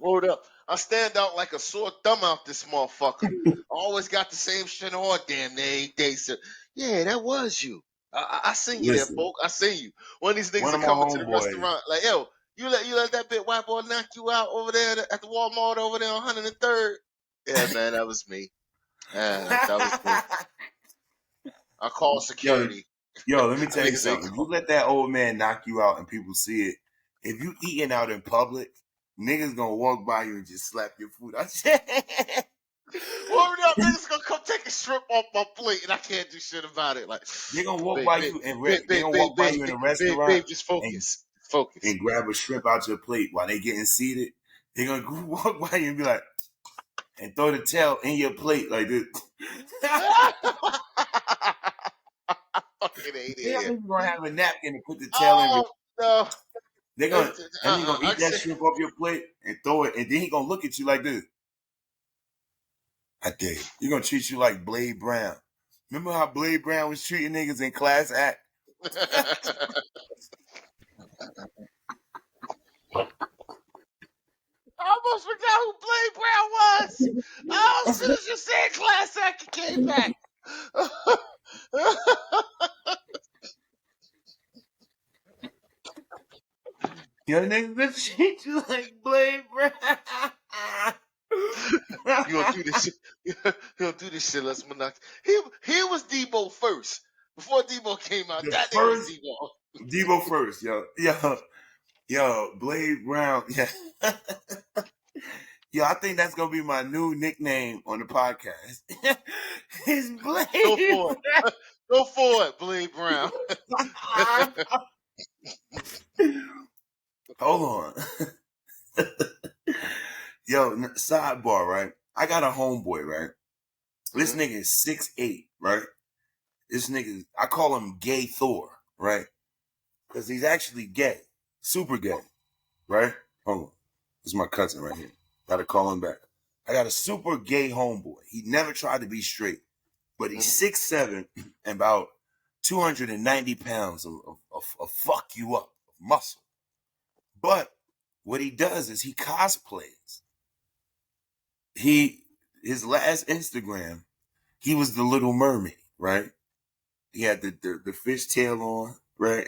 Hold up. I stand out like a sore thumb out this motherfucker. Always got the same shit on damn near day. So, yeah, that was you. I seen you there, Listen, folk. I seen you. One of these niggas one are of my coming to the homeboys, restaurant like, yo, you let that bit white boy knock you out over there at the Walmart over there on 103rd. Yeah, man, that was me. Yeah, that was me. I called security. yo, let me tell you Niggas ain't something. If you call. let that old man knock you out and people see it, if you eating out in public, niggas gonna walk by you and just slap your food. Word up, niggas gonna come take a shrimp off my plate and I can't do shit about it. Like, They gonna walk babe, by babe, you and babe, they babe, gonna babe, walk by babe, you in a babe, restaurant babe, just and focus. Focus. grab a shrimp out your plate while they getting seated. They gonna walk by you and be like, and throw the tail in your plate like this. Fucking hate They it. ain't even gonna have a napkin to put the tail in. Oh no. They gonna and he gonna I eat that say, shrimp off your plate and throw it, and then he gonna look at you like this. I dare you. He gonna treat you like Blade Brown. Remember how Blade Brown was treating niggas in Class Act? I almost forgot who Blade Brown was. Oh, as soon as you said class act, it came back. Your niggas gonna treat you like Blade Brown. You gonna do this shit? You gonna do this shit? Let's monox. He was Debo first. Before Debo came out, The that nigga was first Debo. Debo first, yo, Blade Brown, yeah. Yo, I think that's gonna be my new nickname on the podcast. It's Blade Go for Brown. it. Go for it, Blade Brown. Hold on. Yo, sidebar, right? I got a homeboy, right? This nigga is 6'8", right? This nigga, I call him Gay Thor, right? Because he's actually gay. Super gay, right? Hold on. This is my cousin right here. Gotta call him back. I got a super gay homeboy. He never tried to be straight, but he's 6'7" and about 290 pounds of fuck you up, of muscle. But what he does is he cosplays. His last Instagram, he was the Little Mermaid, right? He had the fish tail on, right?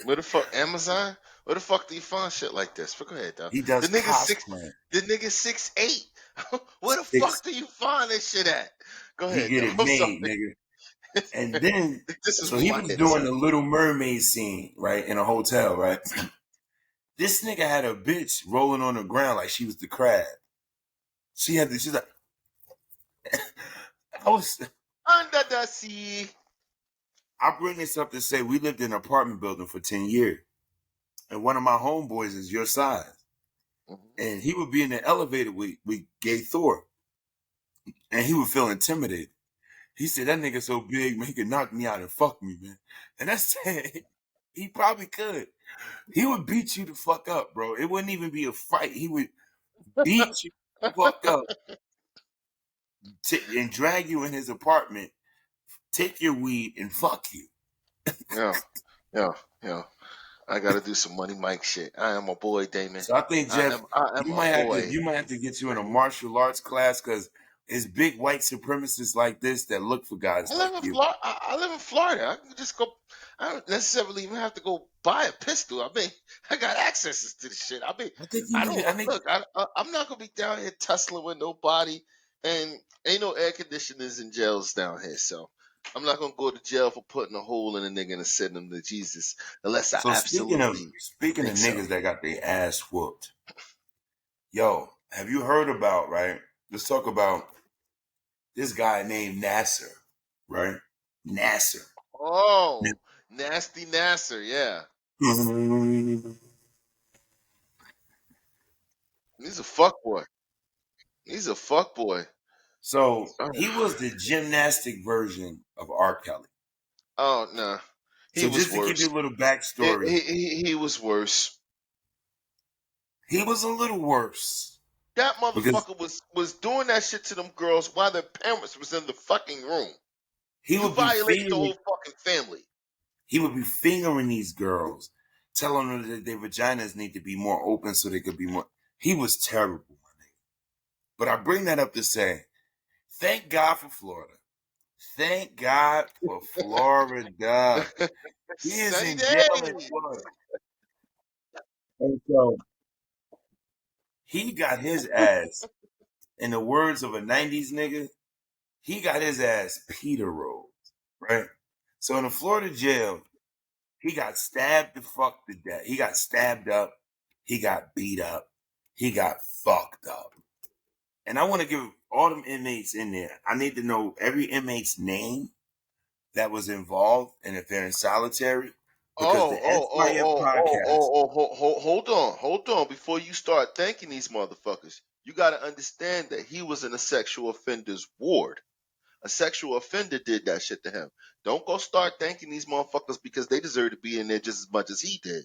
Where the fuck Amazon? Where the fuck do you find shit like this? But go ahead, though. He does The cosplay. nigga 6'8". Where the Six, fuck do you find this shit at? Go he ahead, get though. it I'm sorry. made, nigga. And then, This is so he my was doing insight. the Little Mermaid scene, right, in a hotel, right? This nigga had a bitch rolling on the ground like she was the crab. She's like, Under the sea. I bring this up to say we lived in an apartment building for 10 years. And one of my homeboys is your size. And he would be in the elevator with Gay Thor. And he would feel intimidated. He said, that nigga so big, man, he could knock me out and fuck me, man. And I said, he probably could. He would beat you the fuck up, bro. It wouldn't even be a fight. He would beat you the fuck up and drag you in his apartment, take your weed, and fuck you. Yo. I gotta do some Money Mike shit. I am a boy, Damon. So I think, Jeff, I am a boy. you might have to get you in a martial arts class because it's big white supremacists like this that look for guys like you. I live in Florida. I can just go. I don't necessarily even have to go buy a pistol. I mean, I got access to the shit. I mean, I think I don't look. I'm not gonna be down here tussling with nobody, and ain't no air conditioners in jails down here. So I'm not gonna go to jail for putting a hole in a nigga and sending him to Jesus unless I So speaking of absolutely niggas so. that got their ass whooped, yo, have you heard about, right? Let's talk about this guy named Nasser, right? Nasser. Oh, Nasty Nasser, yeah. He's a fuckboy. He's a fuckboy. So he was the gymnastic version of R. Kelly. Oh no, he So was just to give you worse. a little backstory, He was worse. he was a little worse. That Because motherfucker was doing that shit to them girls while their parents was in the fucking room. he You would be violated the fingering, whole fucking family. he would be fingering these girls, telling them that their vaginas need to be more open so they could be more. He was terrible, my nigga. But I bring that up to say, thank God for Florida. Thank God for Florida. He is Sunny in jail in day. Florida. And so he got his ass, in the words of a 90s nigga, he got his ass Peter rolled, right? So in a Florida jail, he got stabbed the fuck to death. He got stabbed up. He got beat up. He got fucked up. And I want to give all them inmates in there, I need to know every inmate's name that was involved and if they're in solitary. Because the F.Y.F podcast. Hold on. Before you start thanking these motherfuckers, you got to understand that he was in a sexual offender's ward. A sexual offender did that shit to him. Don't go start thanking these motherfuckers because they deserve to be in there just as much as he did.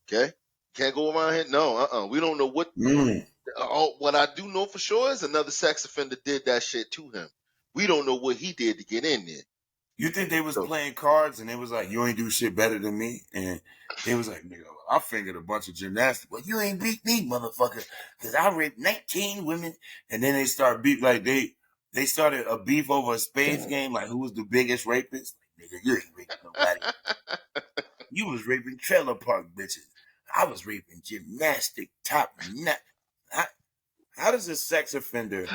Okay? Can't go around here. No, we don't know what. What I do know for sure is another sex offender did that shit to him. We don't know what he did to get in there. You think they was So, playing cards and they was like, you ain't do shit better than me? And they was like, nigga, I fingered a bunch of gymnastics. Well, you ain't beat me, motherfucker, because I raped 19 women. And then they start beef, like they started a beef over a spades game, like who was the biggest rapist? Like, nigga, you ain't raping nobody. You was raping trailer park bitches. I was raping gymnastic top nut. How does a sex offender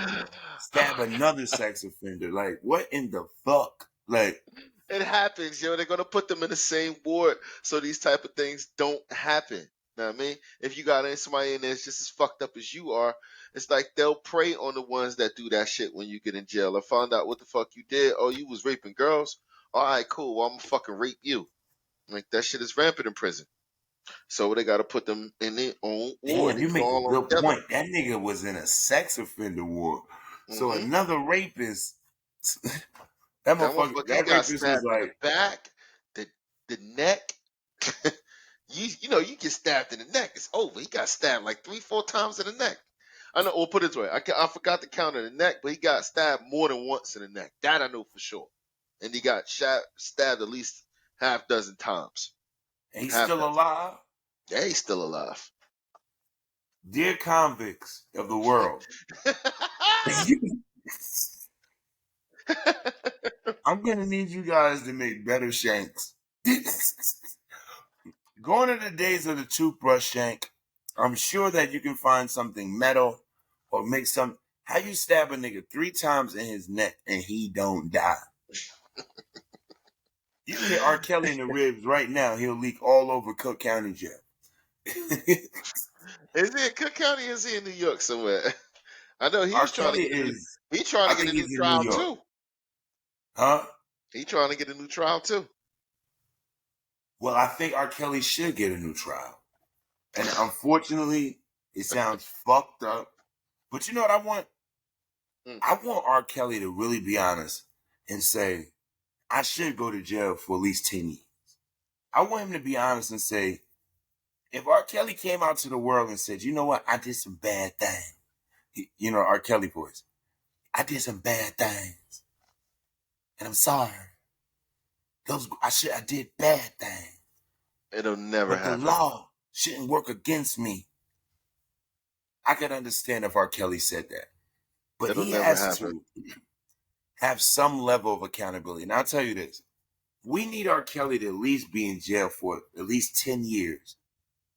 stab another sex offender? Like, what in the fuck? Like, it happens, yo. They're gonna put them in the same ward so these type of things don't happen. Know what I mean? If you got somebody in there that's just as fucked up as you are, it's like they'll prey on the ones that do that shit when you get in jail. I found out what the fuck you did. Oh, you was raping girls? All right, cool. Well, I'm gonna fucking rape you. Like that shit is rampant in prison. So they gotta put them in their own ward. damn, They you can go make a all on good together. point. That nigga was in a sex offender ward. So another rapist, that That motherfucker, motherfucker, he that got rapist was stabbed in the like, back, the neck. You get stabbed in the neck, it's over. He got stabbed like 3-4 times in the neck. I know. Well, put it this way, I forgot to count in the neck, but he got stabbed more than once in the neck. That I know for sure. And he got stabbed at least half dozen times. he's Half still dozen. alive. Yeah, he's still alive. Dear convicts of the world, I'm gonna need you guys to make better shanks. Going to the days of the toothbrush shank, I'm sure that you can find something metal or make some. How you stab a nigga 3 times in his neck and he don't die? You can hit R. Kelly in the ribs right now. He'll leak all over Cook County jail. Is he in Cook County? Or is he in New York somewhere? I know he R. was trying to Kelly get a new. is, He trying I to get think a new he's in New trial York. too. Huh? He trying to get a new trial too. Well, I think R. Kelly should get a new trial. And unfortunately, it sounds fucked up. But you know what I want? I want R. Kelly to really be honest and say, I should go to jail for at least 10 years. I want him to be honest and say, if R. Kelly came out to the world and said, you know what, I did some bad things. You know, R. Kelly voice. I did some bad things. And I'm sorry. I did bad things. It'll never But the happen. law shouldn't work against me. I could understand if R. Kelly said that. But It'll he never has happen. to have some level of accountability. And I'll tell you this. We need R. Kelly to at least be in jail for at least 10 years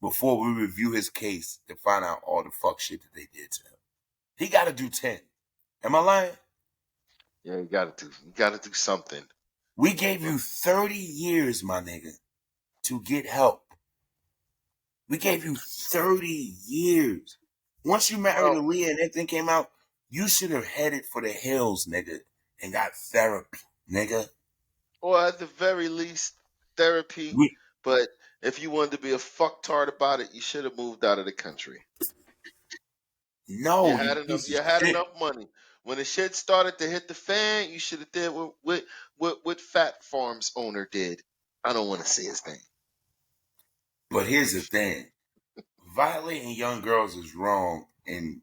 before we review his case to find out all the fuck shit that they did to him. He got to do 10. Am I lying? Yeah, you gotta do something. We gave you 30 years, my nigga, to get help. We gave you 30 years. Once you married Aaliyah and everything came out, You should have headed for the hills, nigga, and got therapy, nigga. Or at the very least, therapy. But if you wanted to be a fucktard about it, you should have moved out of the country. No, You had you enough. piece You of had shit. enough money. When the shit started to hit the fan, you should have did what Fat Farms owner did. I don't want to say his name. But here's the thing: violating young girls is wrong, and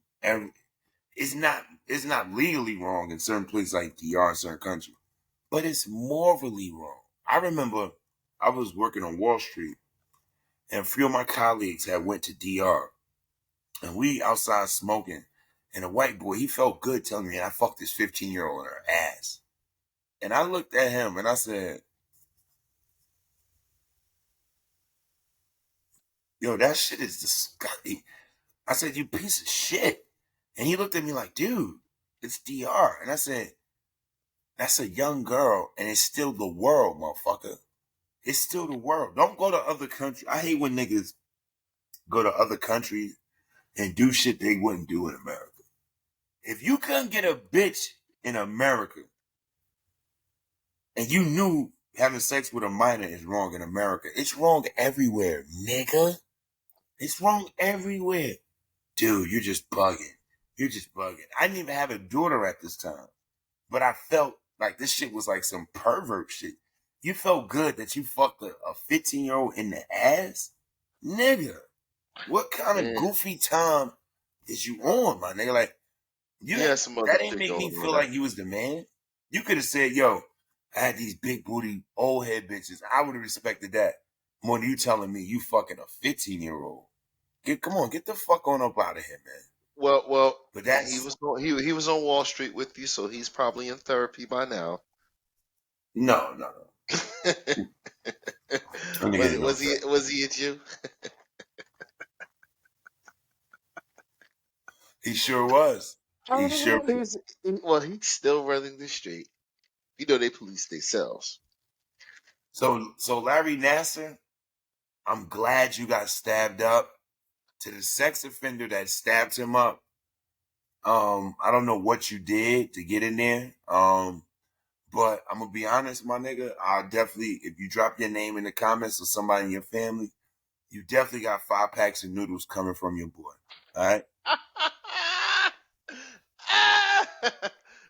it's not legally wrong in certain places like DR in certain countries, but it's morally wrong. I remember I was working on Wall Street, and a few of my colleagues had went to DR, and we outside smoking, and a white boy, he felt good telling me, I fucked this 15-year-old in her ass. And I looked at him and I said, yo, that shit is disgusting. I said, you piece of shit. And he looked at me like, dude, it's DR. And I said, that's a young girl, and it's still the world, motherfucker. It's still the world. Don't go to other countries. I hate when niggas go to other countries and do shit they wouldn't do in America. If you couldn't get a bitch in America and you knew having sex with a minor is wrong in America, it's wrong everywhere, nigga. It's wrong everywhere. Dude, you're just bugging. You're just bugging. I didn't even have a daughter at this time, but I felt like this shit was like some pervert shit. You felt good that you fucked a 15-year-old in the ass? Nigga, what kind of goofy time is you on, my nigga? Like, that didn't make me feel like you was the man. You could have said, yo, I had these big booty old head bitches. I would have respected that more than you telling me you fucking a 15-year-old. Come on, get the fuck on up out of here, man. Well, but that's he was on Wall Street with you, so he's probably in therapy by now. No. was he a Jew? He sure was. He's still running the street. You know they police themselves. So Larry Nassar, I'm glad you got stabbed up. To the sex offender that stabbed him up, I don't know what you did to get in there. But I'm gonna be honest, my nigga. I'll definitely, if you drop your name in the comments or somebody in your family, you definitely got 5 packs of noodles coming from your boy. All right.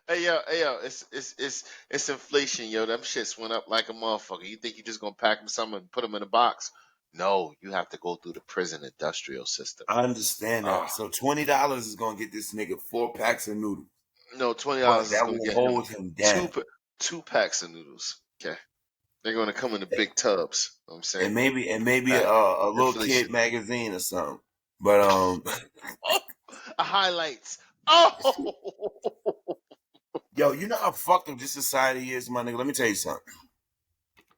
Hey yo, it's inflation, yo. Them shits went up like a motherfucker. You think you just gonna pack them something and put them in a box? No, you have to go through the prison industrial system. I understand that. So $20 is gonna get this nigga 4 packs of noodles. No, $20 is gonna get hold him down. 2 packs of noodles. Okay, they're gonna come in the big tubs. You know what I'm saying, and maybe a little kid magazine or something. But a highlights. Oh, yo, you know how fucked up this society is, my nigga? Let me tell you something.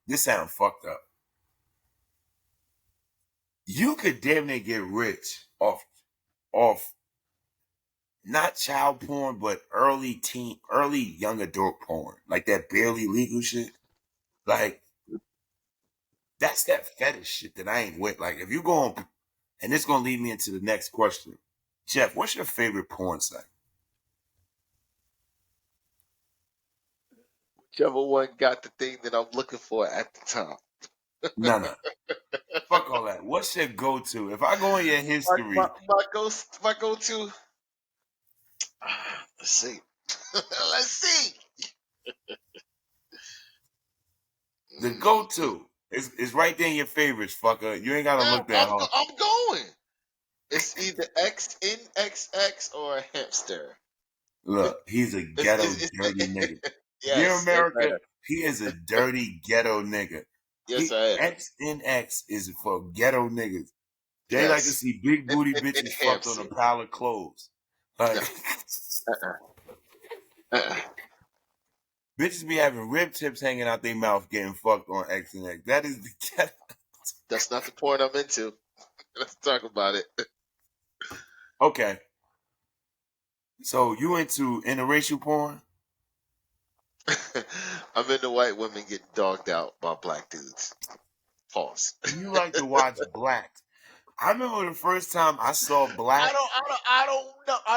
This sounds fucked up. You could damn near get rich off not child porn, but early young adult porn. Like that barely legal shit. Like, that's that fetish shit that I ain't with. Like, if you go on, and this gonna lead me into the next question. Jeff, what's your favorite porn site? Whichever one got the thing that I'm looking for at the time. No. Fuck all that. What's your go-to? If I go in your history, my go-to. Let's see. Let's see. The go-to is right there in your favorites, fucker. You ain't gotta look that hard. I'm going. It's either XNXX or a hamster. Look, he's a ghetto dirty nigga. Yes, dear America, he is a dirty ghetto nigga. Yes, I am. XNX is for ghetto niggas. They like to see big booty bitches fucked on a pile of clothes. Like, bitches be having rib tips hanging out their mouth getting fucked on XNX. That is the ghetto. That's not the point I'm into. Let's talk about it. Okay. So you into interracial porn? I'm into white women getting dogged out by black dudes. Pause. You like to watch black. I remember the first time I saw black. I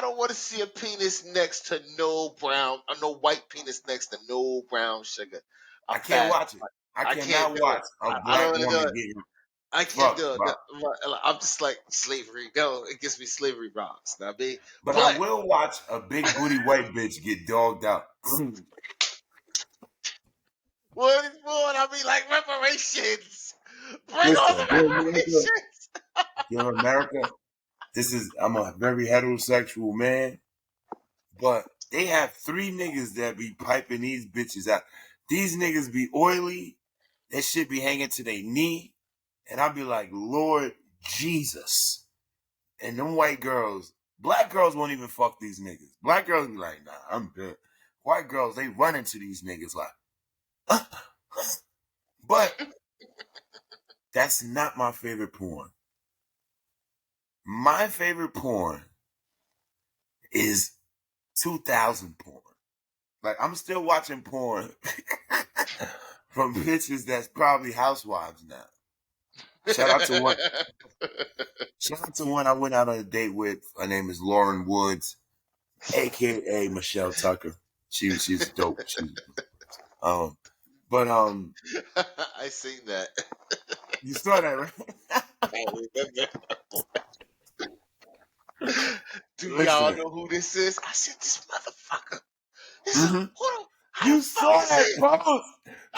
don't want to see a penis next to no white penis next to no brown sugar. I can't watch it. I can't cannot do watch it. a I don't black want to do woman it. getting I can't fucked, do it. bro. I'm just like slavery. No, it gives me slavery vibes. Now, But I will watch a big booty white bitch get dogged out. what is more? I mean, like reparations. Bring on the Listen, reparations. America, I'm a very heterosexual man, but they have 3 niggas that be piping these bitches out. These niggas be oily. That shit be hanging to their knee. And I be like, Lord Jesus. And them white girls, black girls won't even fuck these niggas. Black girls be like, nah, I'm good. White girls, they run into these niggas like, but that's not my favorite porn. My favorite porn is 2000 porn. Like, I'm still watching porn from bitches that's probably housewives now. Shout out to one I went out on a date with. Her name is Lauren Woods, aka Michelle Tucker. She's dope. I seen that. You saw that, right? I remember. Do Listen. y'all know who this is? I said, this motherfucker. You saw that post.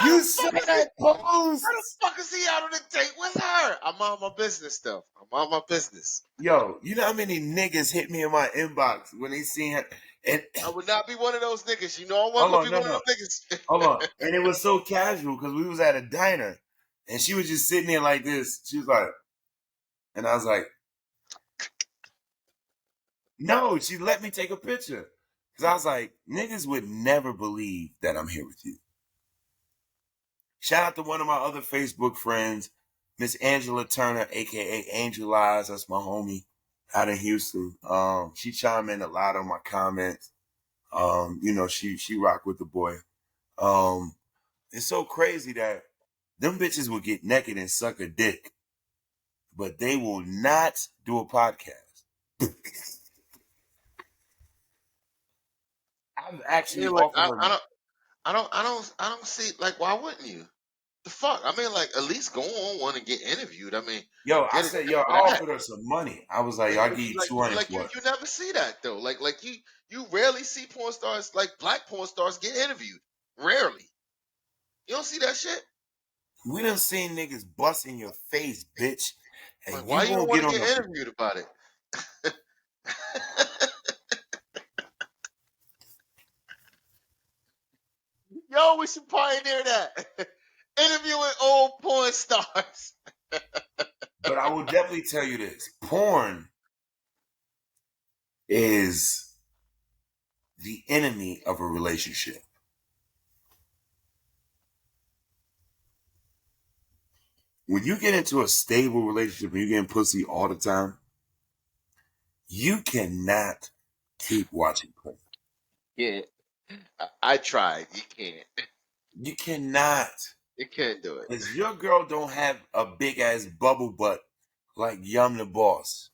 You saw that post. How the fuck is he out on a date with her? I'm on my business stuff. I'm on my business. Yo, you know how many niggas hit me in my inbox when they seen her? And I would not be one of those niggas. You know I wasn't gonna be one of those niggas. Hold on. And it was so casual because we was at a diner and she was just sitting there like this. She was like, and I was like, no, she let me take a picture. Because I was like, niggas would never believe that I'm here with you. Shout out to one of my other Facebook friends, Miss Angela Turner, aka Angel Eyes. That's my homie out in Houston. She chimed in a lot on my comments. You know, she rock with the boy. It's so crazy that them bitches will get naked and suck a dick, but they will not do a podcast. I've actually I don't see, like, why wouldn't you? The fuck? I mean, like, at least go on one and get interviewed. I mean, I said, I offered her some money. I was like, I'll give you 200 for it. You never see that though. Like you rarely see porn stars, like black porn stars, get interviewed. Rarely. You don't see that shit. We done seen niggas bust in your face, bitch. And like, why you don't want to get interviewed about it? Yo, we should pioneer that. Interviewing old porn stars. But I will definitely tell you this. Porn is the enemy of a relationship. When you get into a stable relationship and you're getting pussy all the time, you cannot keep watching porn. Yeah. I tried. You can't. You cannot. You can't do it. Because your girl don't have a big ass bubble butt like Yum the Boss.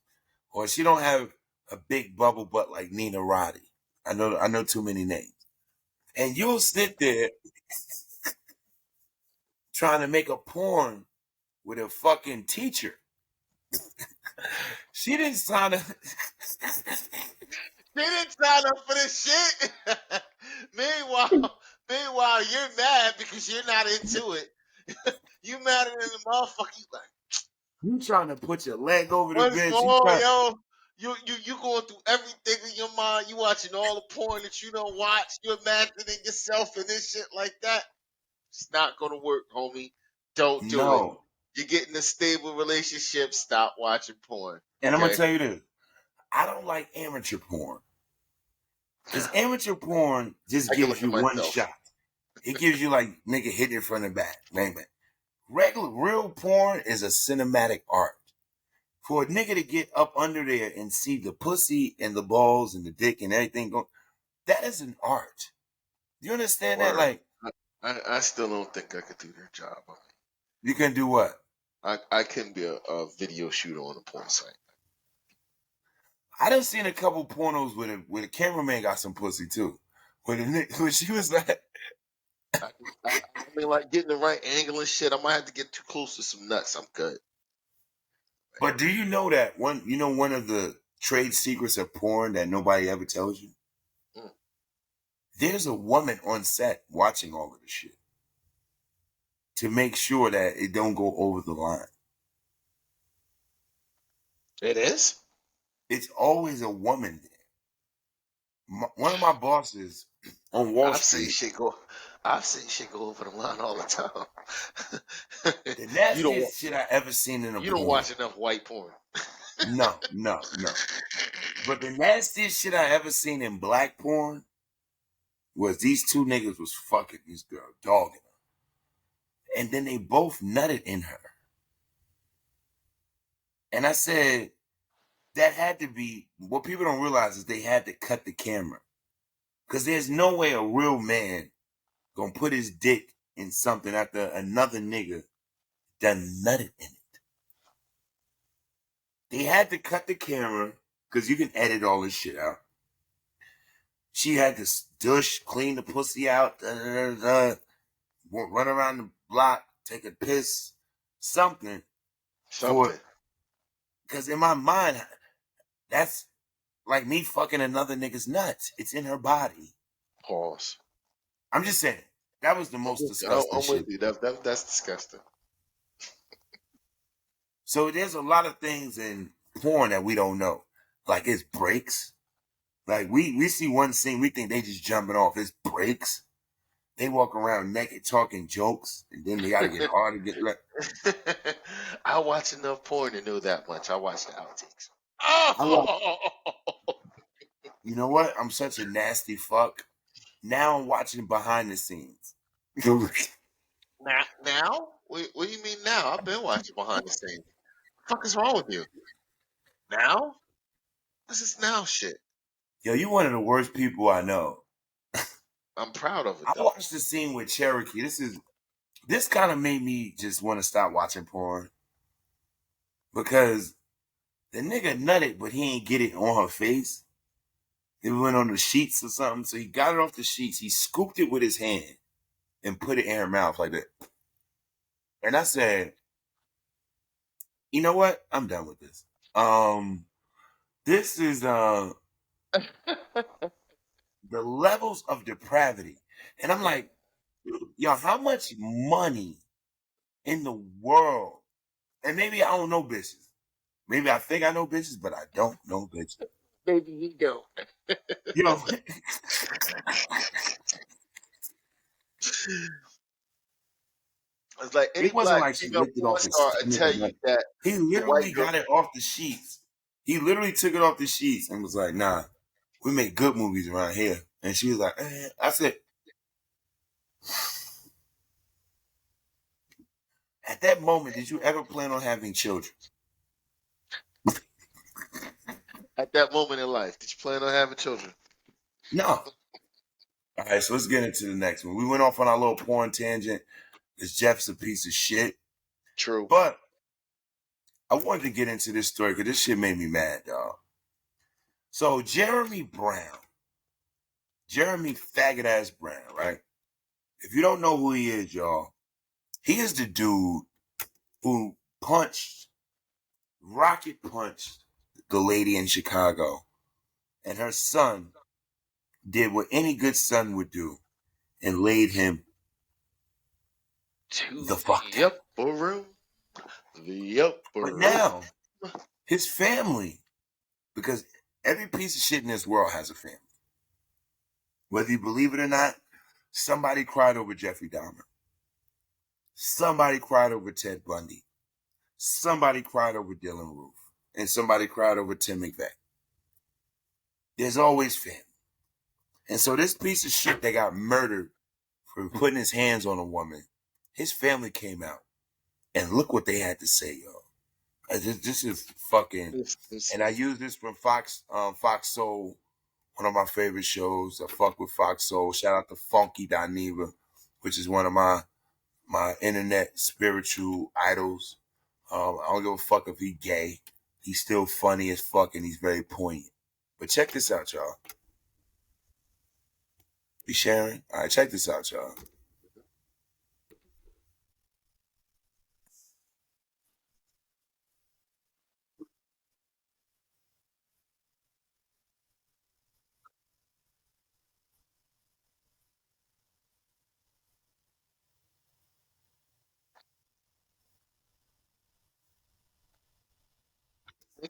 Or she don't have a big bubble butt like Nina Roddy. I know too many names. And you'll sit there trying to make a porn with a fucking teacher. She didn't sign up. They didn't sign up for this shit. Meanwhile, you're mad because you're not into it. You mad at the motherfucker. You like, You trying to put your leg over the what's bench. wrong, yo? You going through everything in your mind. You watching all the porn that you don't watch. You imagining yourself in this shit like that. It's not gonna work, homie. Don't do it. You're getting a stable relationship. Stop watching porn. And I'm gonna tell you this. I don't like amateur porn. Because amateur porn just gives you one shot. It gives you like nigga hit it from the back. Bang, bang. Real porn is a cinematic art. For a nigga to get up under there and see the pussy and the balls and the dick and everything going, that is an art. You understand that? Like, I still don't think I could do their job. You can do what? I couldn't be a video shooter on a porn site. I done seen a couple pornos where the cameraman got some pussy too. When she was like, I mean, like getting the right angle and shit. I might have to get too close to some nuts. I'm good. but do you know that one of the trade secrets of porn that nobody ever tells you? Mm. There's a woman on set watching all of the shit to make sure that it don't go over the line. It is? It's always a woman there. One of my bosses on Wall Street. I've seen shit go over the line all the time. The nastiest shit I ever seen in a porn. You don't watch enough white porn. No. But the nastiest shit I ever seen in black porn was these two niggas was fucking this girl, dogging her. And then they both nutted in her. And I said, that had to be, what people don't realize is they had to cut the camera. Because there's no way a real man gonna put his dick in something after another nigga done nutted in it. They had to cut the camera because you can edit all this shit out. She had to douche, clean the pussy out, run around the block, take a piss, something. Because in my mind, that's like me fucking another nigga's nuts. It's in her body. Pause. I'm just saying, that was the most disgusting I'm shit. with you. That's disgusting. So there's a lot of things in porn that we don't know. Like it's breaks. Like we see one scene, we think they just jumping off. It's breaks. They walk around naked talking jokes, and then they gotta get hard to get like. I watch enough porn to know that much. I watch the outtakes. Oh! You know what? I'm such a nasty fuck. Now I'm watching behind the scenes. Now? What do you mean now? I've been watching behind the scenes. What the fuck is wrong with you? Now? This is now shit. Yo, you one of the worst people I know. I'm proud of it. I watched the scene with Cherokee. This kind of made me just want to stop watching porn. Because the nigga nutted, but he ain't get it on her face. It went on the sheets or something. So he got it off the sheets. He scooped it with his hand and put it in her mouth like that. And I said, you know what? I'm done with this. This is the levels of depravity. And I'm like, yo, how much money in the world? And maybe I don't know bitches. Maybe I think I know bitches, but I don't know bitches. Maybe you don't. Yo. It's like any It wasn't black like she female licked it off his star and tell you that he literally got it off the sheets. He literally took it off the sheets and was like, nah, we make good movies around here. And she was like, I said, at that moment, did you ever plan on having children? At that moment in life, did you plan on having children? No. All right, so let's get into the next one. We went off on our little porn tangent. This Jeff's a piece of shit. True. But I wanted to get into this story because this shit made me mad, dog. So Jeremy faggot ass Brown, right? If you don't know who he is, y'all, he is the dude who rocket punched the lady in Chicago, and her son did what any good son would do and laid him to the fuck down. upper room. The upper But room. now, his family, because every piece of shit in this world has a family. Whether you believe it or not, somebody cried over Jeffrey Dahmer. Somebody cried over Ted Bundy. Somebody cried over Dylan Roof. And somebody cried over Tim McVeigh. There's always family. And so this piece of shit that got murdered for putting his hands on a woman, his family came out. And look what they had to say, yo. This is fucking... And I use this from Fox Soul, one of my favorite shows. I fuck with Fox Soul. Shout out to Funky Dineva, which is one of my internet spiritual idols. I don't give a fuck if he gay. He's still funny as fuck and he's very poignant. But check this out, y'all. You sharing? All right, check this out, y'all.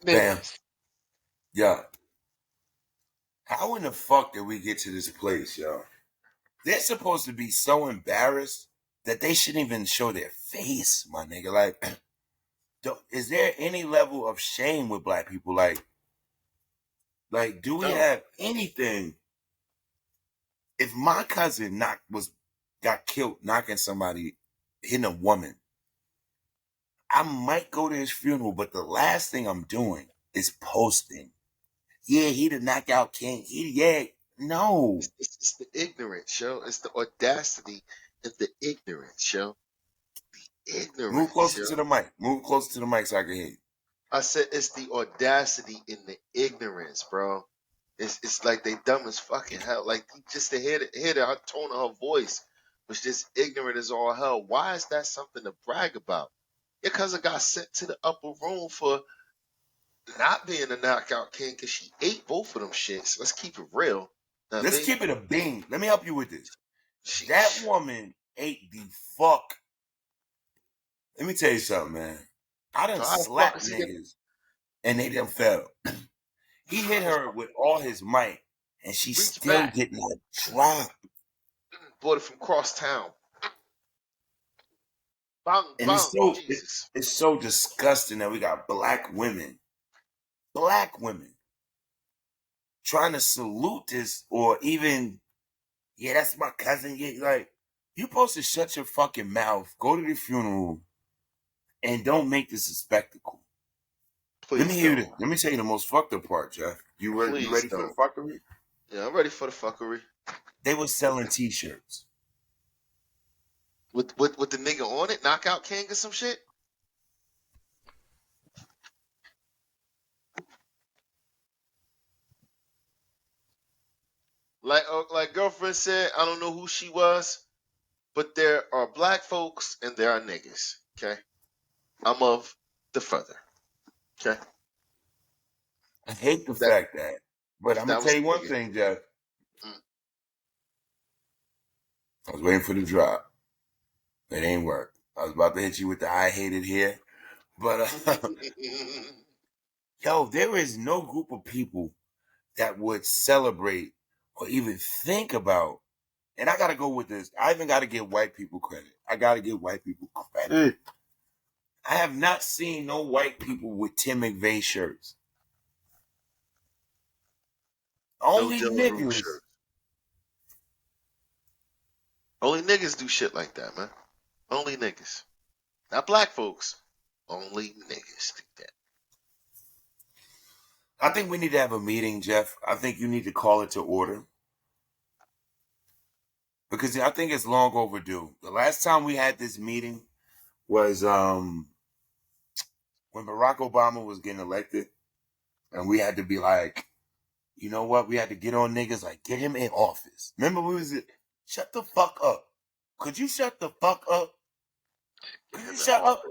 Bam. Yeah. How in the fuck did we get to this place, y'all? They're supposed to be so embarrassed that they shouldn't even show their face, my nigga. Like, is there any level of shame with black people? Like, do we have anything? If my cousin got killed knocking somebody, hitting a woman, I might go to his funeral, but the last thing I'm doing is posting. Yeah, he the knockout king. No. It's the ignorance, yo. It's the audacity of the ignorance, yo. The ignorance. Move closer to the mic. Move closer to the mic so I can hear you. I said it's the audacity in the ignorance, bro. It's like they dumb as fucking hell. Like just to hear the tone of her voice was just ignorant as all hell. Why is that something to brag about? Your cousin got sent to the upper room for not being a knockout king because she ate both of them shits. Let's keep it real. Let's keep it a bean. Let me help you with this. That woman ate the fuck. Let me tell you something, man. I done slapped niggas and they done fell. He hit her with all his might and she still did not drop. Bought it from cross town. Bang, and bang, it's so disgusting that we got black women trying to salute this or even, yeah, that's my cousin. Yeah, like, you supposed to shut your fucking mouth, go to the funeral, and don't make this a spectacle. Please let me hear this. Let me tell you the most fucked up part, Jeff. You ready for the fuckery? Yeah, I'm ready for the fuckery. They were selling t-shirts. With the nigga on it, Knockout King or some shit? Like girlfriend said, I don't know who she was, but there are black folks and there are niggas. Okay, I'm of the further. Okay, I hate the fact that, but I'm gonna tell you one thing, Jeff. I was waiting for the drop. It ain't work. I was about to hit you with the I hate it here, but yo, there is no group of people that would celebrate or even think about. And I gotta go with this. I even gotta give white people credit. I have not seen no white people with Tim McVeigh shirts. Only niggas. Only niggas do shit like that, man. Only niggas. Not black folks. Only niggas do that. I think we need to have a meeting, Jeff. I think you need to call it to order. Because I think it's long overdue. The last time we had this meeting was when Barack Obama was getting elected. And we had to be like, you know what? We had to get on niggas like, get him in office. Remember we was shut the fuck up. Could you shut the fuck up? Could you shut up?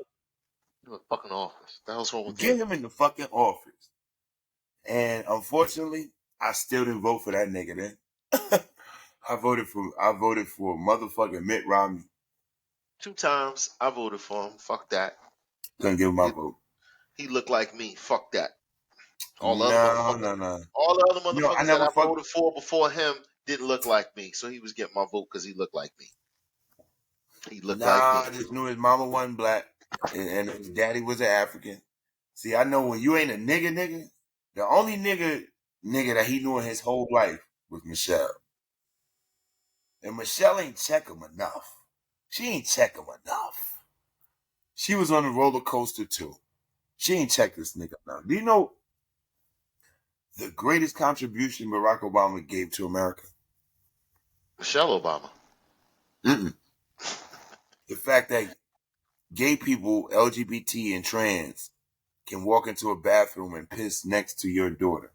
In the fucking office. That was wrong with Get him in the fucking office. And unfortunately, I still didn't vote for that nigga then. I voted for motherfucking Mitt Romney. 2 times I voted for him. Fuck that. Couldn't give him my vote. He looked like me. Fuck that. All the No. other motherfuckers that I voted for before him didn't look like me. So he was getting my vote because he looked like me. He looked like me. I just knew his mama wasn't black and his daddy was an African. See, I know when you ain't a nigga, the only nigga that he knew in his whole life was Michelle. And Michelle ain't check him enough. She ain't check him enough. She was on the roller coaster too. She ain't check this nigga enough. Do you know the greatest contribution Barack Obama gave to America? Michelle Obama. The fact that gay people, LGBT, and trans can walk into a bathroom and piss next to your daughter?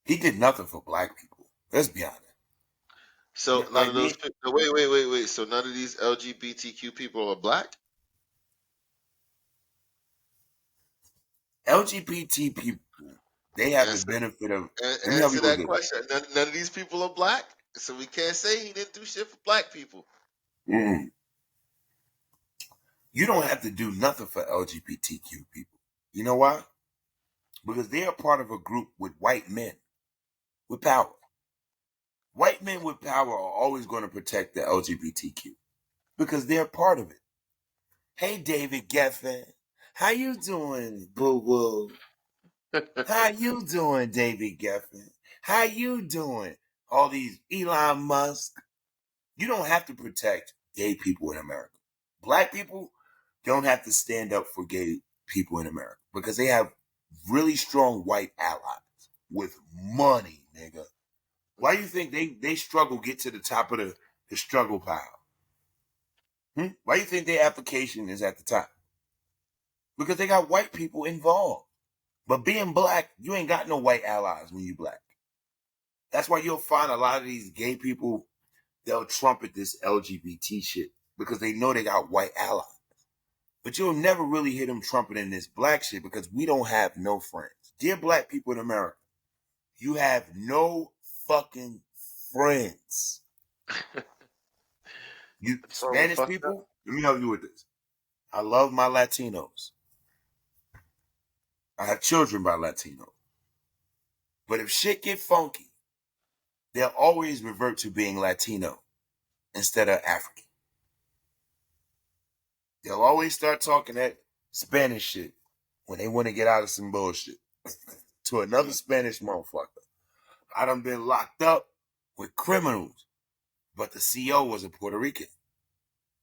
He did nothing for black people. Let's be honest. So none Like of those me, people. Wait. So none of these LGBTQ people are black. LGBT people, they have the Answer, benefit of. Let me help you answer with that this. question. None of these people are black, so we can't say he didn't do shit for black people. Mm. You don't have to do nothing for LGBTQ people. You know why? Because they are part of a group with white men with power. White men with power are always going to protect the LGBTQ because they're part of it. Hey, David Geffen, how you doing, boo-boo? How you doing, David Geffen? How you doing? All these Elon Musk. You don't have to protect gay people in America. Black people don't have to stand up for gay people in America because they have really strong white allies with money, nigga. Why do you think they struggle get to the top of the struggle pile? Why do you think their application is at the top? Because they got white people involved. But being black, you ain't got no white allies when you black. That's why you'll find a lot of these gay people, they'll trumpet this LGBT shit because they know they got white allies. But you'll never really hear them trumpeting this black shit because we don't have no friends. Dear black people in America, you have no fucking friends. You Spanish people, let me help you with this. I love my Latinos. I have children by Latinos. But if shit get funky, they'll always revert to being Latino instead of African. They'll always start talking that Spanish shit when they want to get out of some bullshit to another Spanish motherfucker. I done been locked up with criminals, but the CO was a Puerto Rican.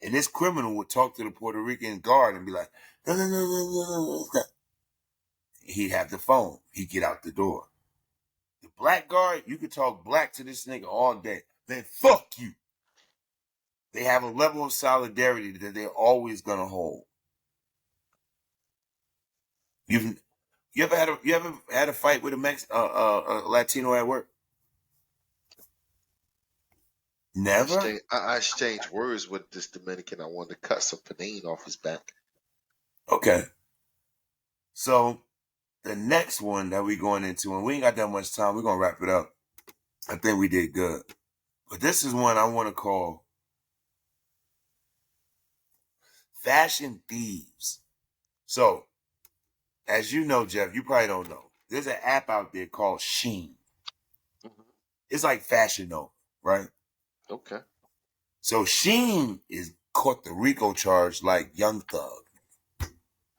And this criminal would talk to the Puerto Rican guard and be like, no. He'd have the phone. He'd get out the door. The black guard, you could talk black to this nigga all day. Man, fuck you. They have a level of solidarity that they're always gonna hold. You ever had a fight with a Latino at work? Never? I exchanged words with this Dominican. I wanted to cut some panini off his back. Okay. So the next one that we're going into, and we ain't got that much time, we're gonna wrap it up. I think we did good. But this is one I want to call Fashion Thieves. So, as you know, Jeff, you probably don't know. There's an app out there called Shein. Mm-hmm. It's like Fashion Nova, right? Okay. So Shein is caught the RICO charge like Young Thug.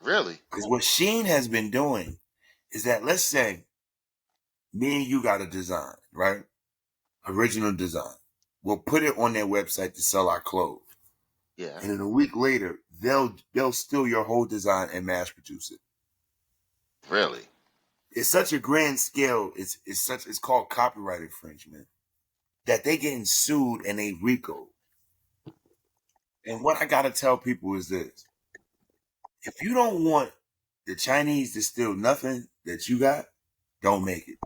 Really? Because what Shein has been doing is that, let's say, me and you got a design, right? Original design. We'll put it on their website to sell our clothes. Yeah. And then a week later, they'll steal your whole design and mass produce it. Really? It's such a grand scale. It's called copyright infringement that they getting sued and they RICO. And what I gotta tell people is this: if you don't want the Chinese to steal nothing that you got, don't make it.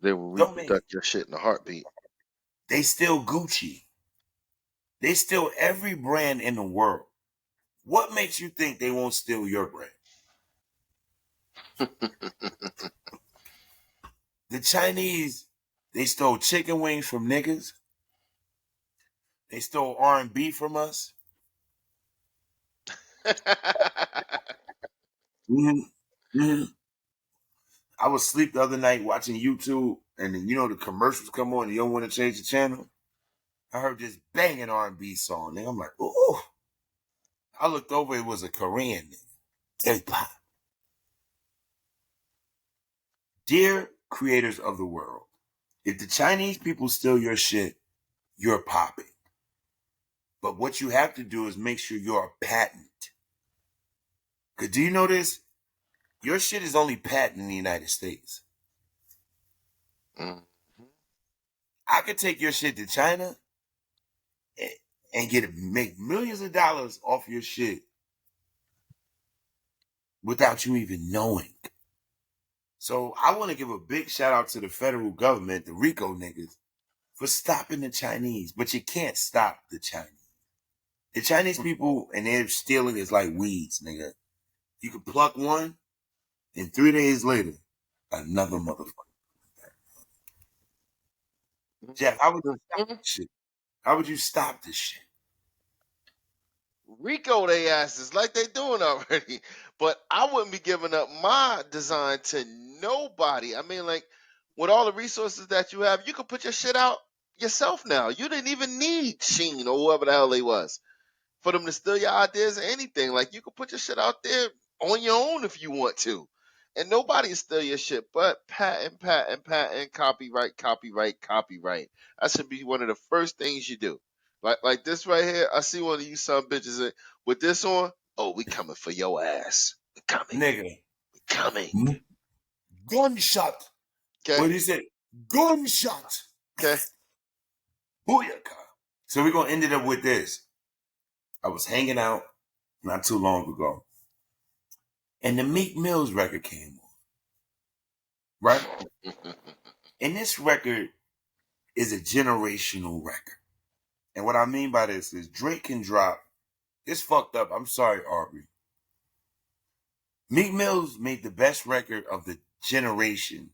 They will Don't make it. reproduce your shit in a heartbeat. They steal Gucci. They steal every brand in the world. What makes you think they won't steal your brand? The Chinese, they stole chicken wings from niggas. They stole R&B from us. I was asleep the other night watching YouTube, and then the commercials come on, and you don't want to change the channel. I heard this banging R&B song, and I'm like, ooh. I looked over, it was a Korean nigga. Dear creators of the world, if the Chinese people steal your shit, you're popping. But what you have to do is make sure you're a patent. Because do you know this? Your shit is only patent in the United States. Mm-hmm. I could take your shit to China and make millions of dollars off your shit without you even knowing. So I want to give a big shout out to the federal government, the RICO niggas, for stopping the Chinese. But you can't stop the Chinese. The Chinese people and their stealing is like weeds, nigga. You can pluck one, and 3 days later, another motherfucker. Jeff, how would you stop this shit? How would you stop this shit? Rico they asses like they doing already. But I wouldn't be giving up my design to nobody. I mean, like, with all the resources that you have, you could put your shit out yourself now. You didn't even need Sheen or whoever the hell they was for them to steal your ideas or anything. Like, you could put your shit out there on your own if you want to. And nobody will steal your shit, but patent, copyright. That should be one of the first things you do. Like this right here, I see one of you son bitches with this on. Oh, we coming for your ass. We coming. Nigga. We coming. Gunshot. Okay. What did he say? Gunshot. Okay. Booyaka. So we're going to end it up with this. I was hanging out not too long ago, and the Meek Mills record came on. Right? And this record is a generational record. And what I mean by this is Drake can drop. It's fucked up. I'm sorry, Aubrey. Meek Mills made the best record of the generation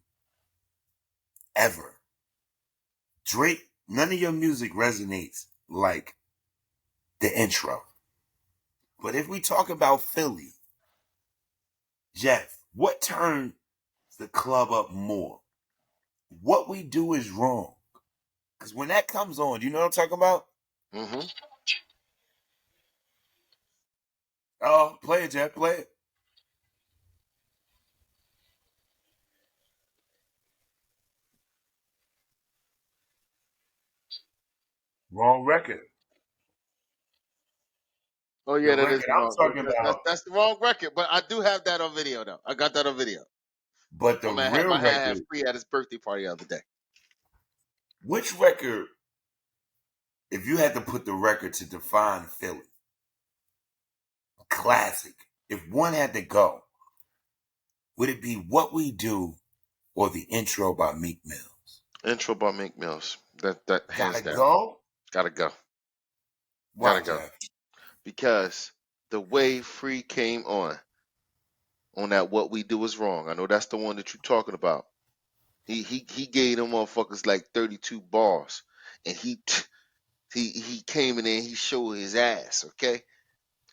ever. Drake, none of your music resonates like the intro. But if we talk about Philly, Jeff, what turns the club up more? What We Do Is Wrong. Because when that comes on, do you know what I'm talking about? Mm-hmm. Oh, play it, Jeff, play it. Wrong record. Oh yeah, The that is record the I'm wrong. talking about. That's the wrong record. But I do have that on video though. I got that on video. But the My man real had record, free at his birthday party the other day. which record, if you had to put the record to define Philly, classic, if one had to go, would it be What We Do or the intro by Meek Mills? Intro by Meek Mills. That hands Gotta down. go? Gotta go. Why, Gotta go. Jeff? Because the way Free came on that What We Do Is Wrong. I know that's the one that you're talking about. He gave them motherfuckers like 32 bars, and he came in there and he showed his ass. Okay,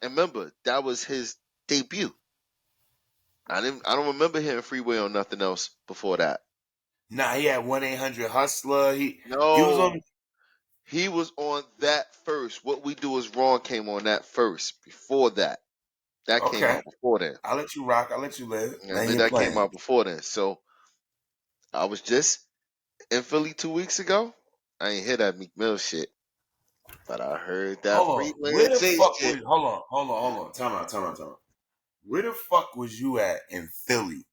and remember that was his debut. I don't remember hearing Freeway on nothing else before that. Nah, he had 1-800-HUSTLER. He was No, on. he was on that first. What We Do Is Wrong came on that first. Before that, that came Okay, out before then. I'll let you rock. I'll let you live. I mean, that came out before then. So I was just in Philly 2 weeks ago. I ain't hear that Meek Mill shit, but I heard that Hold on. Freeway Where and the Jay fuck shit. was? Hold on. Time out. Where the fuck was you at in Philly?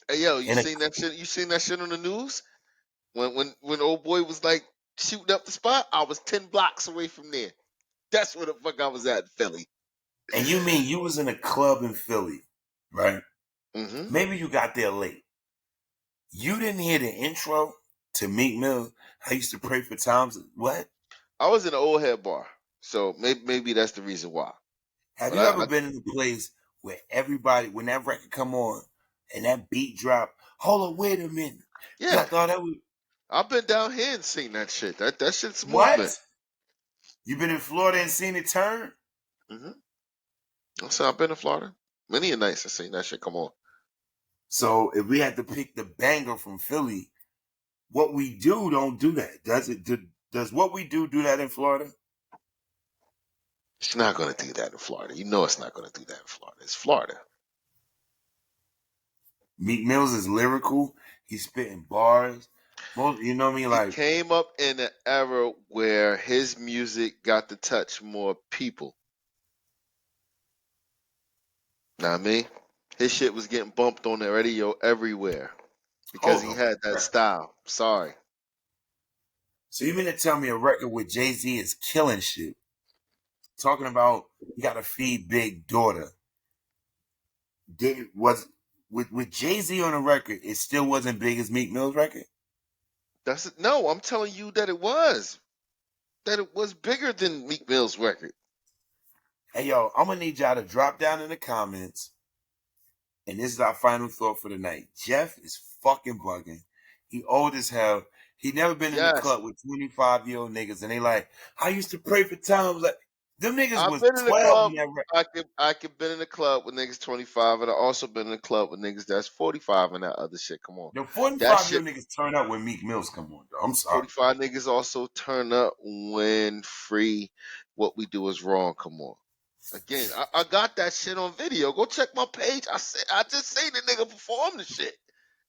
Hey yo, you In a seen that shit? You seen that shit on the news? When old boy was like shooting up the spot, I was 10 blocks away from there. That's where the fuck I was at in Philly. And you mean you was in a club in Philly, right? Mm-hmm. Maybe you got there late. You didn't hear the intro to Meek Mill. I used to pray for times. What? I was in an old head bar, so maybe that's the reason why. Have But you ever been in a place where everybody, when that record come on and that beat drop, hold on, wait a minute. Yeah, I thought that was I've been down here and seen that shit. That shit's what? movement. You been in Florida and seen it turn? Mm-hmm. So I've been in Florida many a nights and seen that shit come on. So if we had to pick the banger from Philly, What We Do don't do that. Does it? Does What We Do that in Florida? It's not gonna do that in Florida. You know it's not gonna do that in Florida. It's Florida. Meek Mills is lyrical. He's spitting bars. You know what I mean? Like, He came up in an era where his music got to touch more people. Know what I mean? His shit was getting bumped on the radio everywhere because he hold had on. that style. Sorry. So you mean to tell me a record with Jay-Z is killing shit? Talking about you gotta feed big daughter. With Jay-Z on the record, it still wasn't big as Meek Mill's record? That's it. No, I'm telling you that it was. That it was bigger than Meek Mill's record. Hey yo, I'm gonna need y'all to drop down in the comments. And this is our final thought for the night. Jeff is fucking bugging. He old as hell. He never been in the club with 25-year-old niggas, and they like, I used to pray for times like them niggas I've was been in the 12 club. when that I could been in the club with niggas 25, and I also been in the club with niggas that's 45 and that other shit. Come on, the that 45-year-old shit. niggas turn up when Meek Mills come on, though. I'm sorry. 45 niggas also turn up when Free What We Do Is Wrong. Come on. Again, I got that shit on video. Go check my page. I just seen the nigga perform the shit,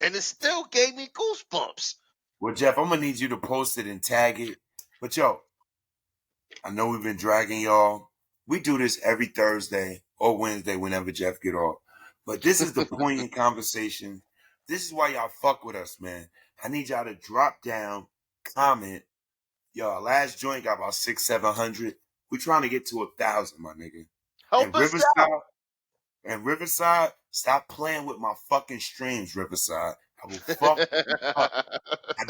and it still gave me goosebumps. Well, Jeff, I'm gonna need you to post it and tag it. But yo, I know we've been dragging y'all. We do this every Thursday or Wednesday whenever Jeff get off. But this is the poignant conversation. This is why y'all fuck with us, man. I need y'all to drop down, comment. Yo, our last joint got about 600-700. We trying to get to 1,000, my nigga. Help us out. And Riverside, stop playing with my fucking streams, Riverside. I will fuck you up. I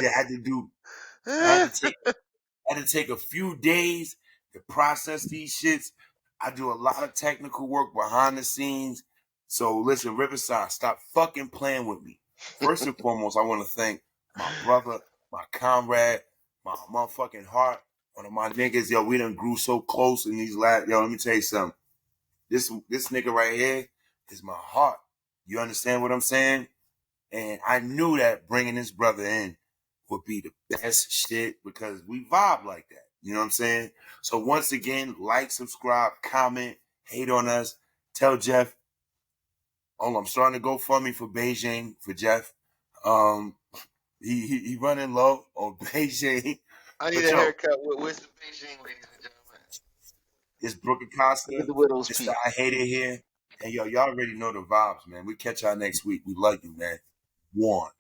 had to take a few days to process these shits. I do a lot of technical work behind the scenes. So listen, Riverside, stop fucking playing with me. First and foremost, I want to thank my brother, my comrade, my motherfucking heart, one of my niggas. Yo, we done grew so close in these last. Yo, let me tell you something. This nigga right here is my heart. You understand what I'm saying? And I knew that bringing this brother in would be the best shit because we vibe like that. You know what I'm saying? So once again, like, subscribe, comment, hate on us. Tell Jeff. Oh, I'm starting to go GoFundMe for Beijing for Jeff. He running low on Beijing. I need a haircut. Where's the Beijing, ladies and gentlemen? It's Brooke Acosta. The Widow's It's Peak. the I Hate It Here. And yo, y'all already know the vibes, man. We catch y'all next week. We love you, man. One.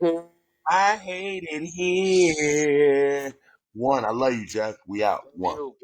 I hate it here. One. I love you, Jeff. We out. One.